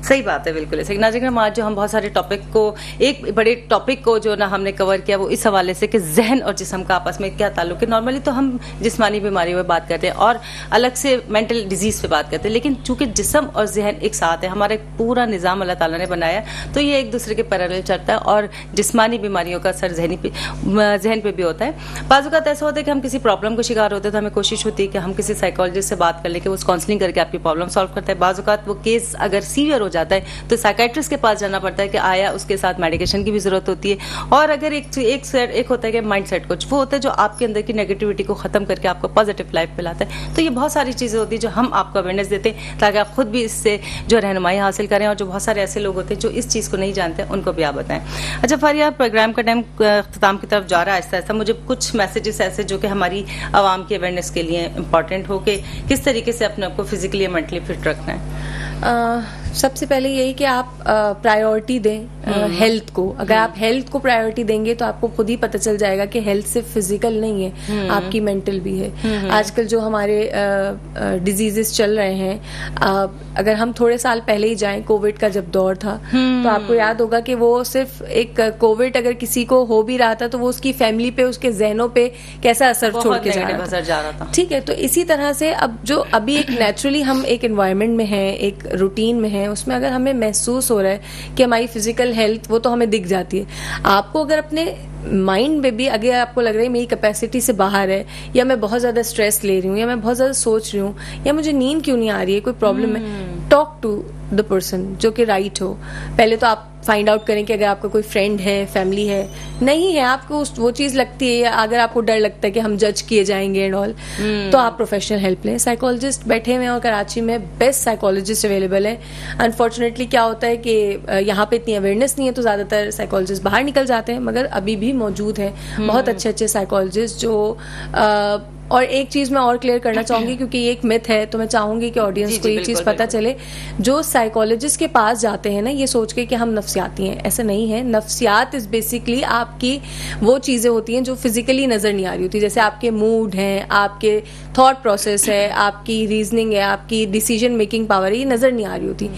सही बात है, बिल्कुल ऐसे। नाज़रीन, आज जो हम बहुत सारे टॉपिक को, एक बड़े टॉपिक को जो ना हमने कवर किया, वो इस हवाले से कि जहन और जिस्म का आपस में क्या ताल्लुक है। नॉर्मली तो हम जिस्मानी बीमारी में बात करते हैं और अलग से मेंटल डिजीज पे बात करते हैं, लेकिन चूंकि जिस्म और जहन एक साथ है, हमारा एक पूरा निजाम अल्लाह ताला ने बनाया, तो ये एक दूसरे के पैरेलल चलता है और जिस्मानी बीमारियों का असर जहन पे भी होता है। बाज़ औक़ात ऐसा होता है कि हम किसी प्रॉब्लम को शिकार होते हैं तो हमें कोशिश होती है कि हम किसी साइकोलॉजिस्ट से बात कर ले कि वो काउंसलिंग करके आपकी प्रॉब्लम सॉल्व करता है। बाज़ औक़ात वो केस अगर सीवियर हो जाता है तो साइकाट्रिस्ट के पास जाना पड़ता है कि आया उसके साथ मेडिकेशन की भी जरूरत होती है। और अगर एक होता है कि माइंड सेट कोच, वो होता है जो आपके अंदर की नेगेटिविटी को खत्म करके आपको पॉजिटिव लाइफ पे लाता है। तो ये बहुत सारी चीजें होती है जो हम आपको अवेयरनेस देते हैं ताकि आप खुद भी इससे जो रहनुमाई हासिल करें, और जो बहुत सारे ऐसे लोग होते हैं जो इस चीज को नहीं जानते उनको भी आप बताएं। अच्छा फारिया, प्रोग्राम का टाइम अख्ताम की तरफ जा रहा है आहिस्ता आहिस्ता। मुझे कुछ मैसेजेस ऐसे जो कि हमारी आवाम की अवेयरनेस के लिए इंपॉर्टेंट हो कि किस तरीके से अपने आप को फिजिकली और मेंटली फिट रखना है। सबसे पहले यही कि आप प्रायोरिटी दें हेल्थ को। अगर आप हेल्थ को प्रायोरिटी देंगे तो आपको खुद ही पता चल जाएगा कि हेल्थ सिर्फ फिजिकल नहीं है, आपकी मेंटल भी है। आजकल जो हमारे डिजीजेस चल रहे हैं, अगर हम थोड़े साल पहले ही जाएं, कोविड का जब दौर था, तो आपको याद होगा कि वो सिर्फ एक कोविड अगर किसी को हो भी रहा था तो वो उसकी फैमिली पे, उसके जहनों पे कैसा असर छोड़ के जा रहा था। ठीक है, तो इसी तरह से अब जो अभी एक नेचुरली हम एक एनवायरनमेंट में है, एक रूटीन में है, उसमें अगर हमें महसूस हो रहा है कि हमारी फिजिकल हेल्थ, वो तो हमें दिख जाती है। आपको अगर अपने माइंड में भी अगर आपको लग रहा है मेरी कैपेसिटी से बाहर है, या मैं बहुत ज्यादा स्ट्रेस ले रही हूँ, या मैं बहुत ज्यादा सोच रही हूँ, या मुझे नींद क्यों नहीं आ रही है, कोई प्रॉब्लम है, टॉक टू द पर्सन जो कि राइट हो। पहले तो आप फाइंड आउट करें कि अगर आपका कोई फ्रेंड है, फैमिली है, नहीं है, आपको वो चीज लगती है, अगर आपको डर लगता है कि हम जज किए जाएंगे एंड ऑल, तो आप प्रोफेशनल हेल्प लें। साइकोलॉजिस्ट बैठे हुए हैं और कराची में बेस्ट साइकोलॉजिस्ट अवेलेबल है। अनफॉर्चुनेटली क्या होता है कि यहाँ पे इतनी अवेयरनेस नहीं है, तो ज्यादातर साइकोलॉजिस्ट बाहर निकल जाते हैं, मगर अभी भी मौजूद है बहुत अच्छे अच्छे साइकोलॉजिस्ट जो और एक चीज मैं और क्लियर करना चाहूंगी, क्योंकि ये एक मिथ है, तो मैं चाहूंगी कि ऑडियंस को ये चीज पता चले। जो साइकोलॉजिस्ट के पास जाते हैं ना, ये सोच के कि हम नफ्सियाती हैं, ऐसा नहीं है। नफ्सियात इज बेसिकली आपकी वो चीजें होती हैं जो फिजिकली नजर नहीं आ रही होती, जैसे आपके मूड हैं, आपके थॉट प्रोसेस है, आपकी रीजनिंग है, आपकी डिसीजन मेकिंग पावर है, ये नजर नहीं आ रही होती।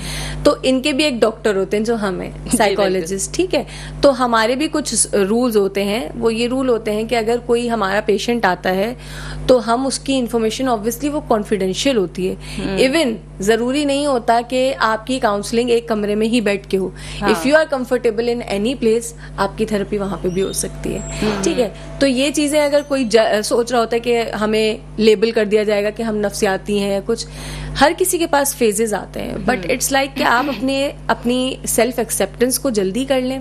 तो इनके भी एक डॉक्टर होते हैं जो हम हैं, साइकोलॉजिस्ट, ठीक है। तो हमारे भी कुछ रूल्स होते हैं। वो ये रूल होते हैं कि अगर कोई हमारा पेशेंट आता है तो हम उसकी इंफॉर्मेशन, ऑब्वियसली वो कॉन्फिडेंशियल होती है। इवन जरूरी नहीं होता कि आपकी काउंसलिंग एक कमरे में ही बैठ के हो। If you are comfortable in any place, आपकी थेरेपी वहां पे भी हो सकती है, ठीक है। तो ये चीजें अगर कोई सोच रहा होता है कि हमें लेबल कर दिया जाएगा कि हम नफ्सियाती हैं या कुछ, हर किसी के पास फेजेस आते हैं, बट इट्स लाइक कि आप अपनी सेल्फ एक्सेप्टेंस को जल्दी कर लें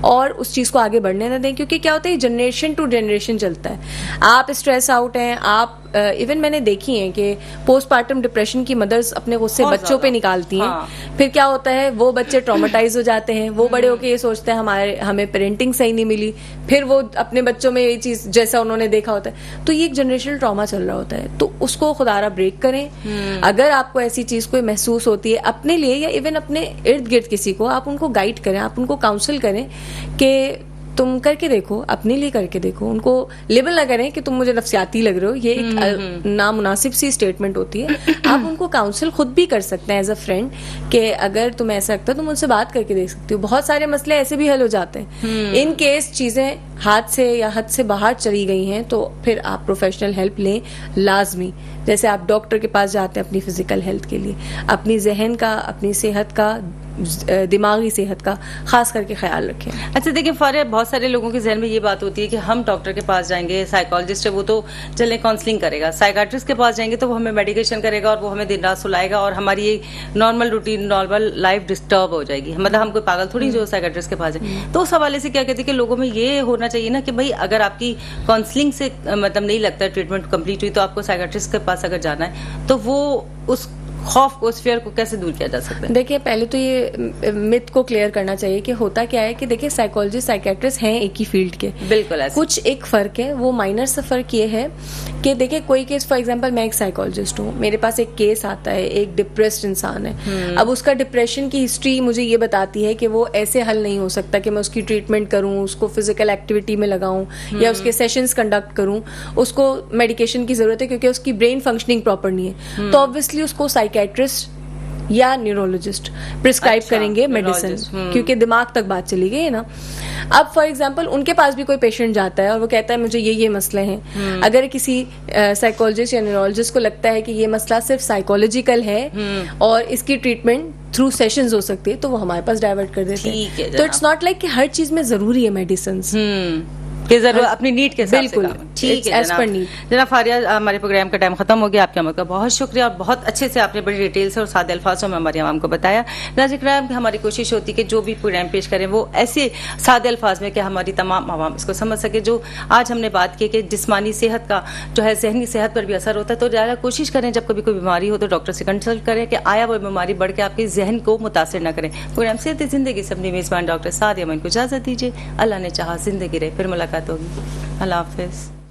और उस चीज को आगे बढ़ने ना दें, क्योंकि क्या होता है, जनरेशन टू जनरेशन चलता है। आप स्ट्रेस आउट हैं, आप इवन मैंने देखी है कि पोस्टपार्टम डिप्रेशन की मदर्स अपने गुस्से बच्चों पे निकालती हैं। हाँ। फिर क्या होता है, वो बच्चे ट्रॉमेटाइज हो जाते हैं, वो बड़े होके ये सोचते हैं हमें पेरेंटिंग सही नहीं मिली, फिर वो अपने बच्चों में ये चीज जैसा उन्होंने देखा होता है, तो ये एक जनरेशनल ट्रॉमा चल रहा होता है। तो उसको खुदारा ब्रेक करें। अगर आपको ऐसी चीज कोई महसूस होती है अपने लिए या इवन अपने इर्द गिर्द किसी को, आप उनको गाइड करें, आप उनको काउंसिल करें कि तुम करके देखो, अपने लिए करके देखो। उनको लेबल ना करें कि तुम मुझे नफ्सियाती लग रहे हो, ये एक नामुनासिब सी स्टेटमेंट होती है। आप उनको काउंसिल खुद भी कर सकते हैं एज अ फ्रेंड, कि अगर तुम ऐसा लगता है तुम उनसे बात करके देख सकती हो। बहुत सारे मसले ऐसे भी हल हो जाते हैं। इन केस चीजें हाथ से या हद से बाहर चली गई हैं, तो फिर आप प्रोफेशनल हेल्प लें लाजमी। जैसे आप डॉक्टर के पास जाते हैं अपनी फिजिकल हेल्थ के लिए, अपनी जहन का, अपनी सेहत का, दिमागी सेहत का खास करके ख्याल रखें। अच्छा देखिए फारिया, बहुत सारे लोगों के जहन में ये बात होती है कि हम डॉक्टर के पास जाएंगे, साइकोलॉजिस्ट है वो तो चले काउंसलिंग करेगा, साइकाट्रिस्ट के पास जाएंगे तो वो हमें मेडिकेशन करेगा और वो हमें दिन रात सुलाएगा और हमारी ये normal routine, normal life disturb हो जाएगी। मतलब हम कोई पागल थोड़ी जो साइकाट्रिस्ट के पास जाए। तो उस हवाले से क्या कहते हैं कि लोगों में ये होना चाहिए ना कि भाई अगर आपकी काउंसलिंग से मतलब नहीं लगता ट्रीटमेंट कंप्लीट हुई, तो आपको साइकाट्रिस्ट के पास अगर जाना है, तो वो उस खौफ को, उस फियर को कैसे दूर किया जा सकता है? देखिए, पहले तो ये मिथ को क्लियर करना चाहिए कि होता क्या है कि देखिए, साइकोलॉजिस्ट, साइकेट्रिस्ट हैं एक ही फील्ड के, बिल्कुल ऐसे। कुछ एक फर्क है, वो माइनर सा फर्क ये है कि देखिए कोई केस, फॉर एग्जांपल मैं एक साइकोलॉजिस्ट हूँ, मेरे पास एक केस आता है, एक डिप्रेस्ड इंसान है। अब उसका डिप्रेशन की हिस्ट्री मुझे ये बताती है कि वो ऐसे हल नहीं हो सकता कि मैं उसकी ट्रीटमेंट करूँ, उसको फिजिकल एक्टिविटी में लगाऊं या उसके सेशंस कंडक्ट करूँ, उसको मेडिकेशन की जरूरत है क्योंकि उसकी ब्रेन फंक्शनिंग प्रॉपर नहीं है, तो ऑब्वियसली उसको साइकेट्रिस्ट या न्यूरोलॉजिस्ट प्रिस्क्राइब करेंगे मेडिसिन, क्योंकि दिमाग तक बात चली गई है ना। अब फॉर एग्जांपल उनके पास भी कोई पेशेंट जाता है और वो कहता है मुझे ये मसले हैं, अगर किसी साइकोलॉजिस्ट या न्यूरोलॉजिस्ट को लगता है कि ये मसला सिर्फ साइकोलॉजिकल है और इसकी ट्रीटमेंट थ्रू सेशंस हो सकती है, तो वो हमारे पास डाइवर्ट कर देते हैं। तो इट्स नॉट लाइक कि हर चीज में जरूरी है मेडिसिन कि जरूर अपनी नीड के हिसाब से। ठीक है जनाब फारिया, हमारे प्रोग्राम का टाइम खत्म हो गया। आपके अमल का बहुत शुक्रिया और बहुत अच्छे से आपने बड़ी डिटेल से और सादे अल्फाजों में हमारी आवाम को बताया। नाज़रीन, हमारी कोशिश होती है कि जो भी प्रोग्राम पेश करें वो ऐसे सादे अल्फाज में कि हमारी तमाम आवाम इसको समझ सके। जो आज हमने बात की कि जिस्मानी सेहत का जो है जहनी सेहत पर भी असर होता है, तो ज़्यादा कोशिश करें जब कभी कोई बीमारी हो तो डॉक्टर से कंसल्ट करें कि आया वो बीमारी बढ़ के आपके जहन को मुतासर न करें। प्रोग्राम सेहत ज़िंदगी से अपनी मेज़बान डॉक्टर सादिया अमन को इजाज़त दीजिए। अल्लाह ने चाहा जिंदगी रहे, फिर मुलाकात होगी। अल्लाह हाफिज़।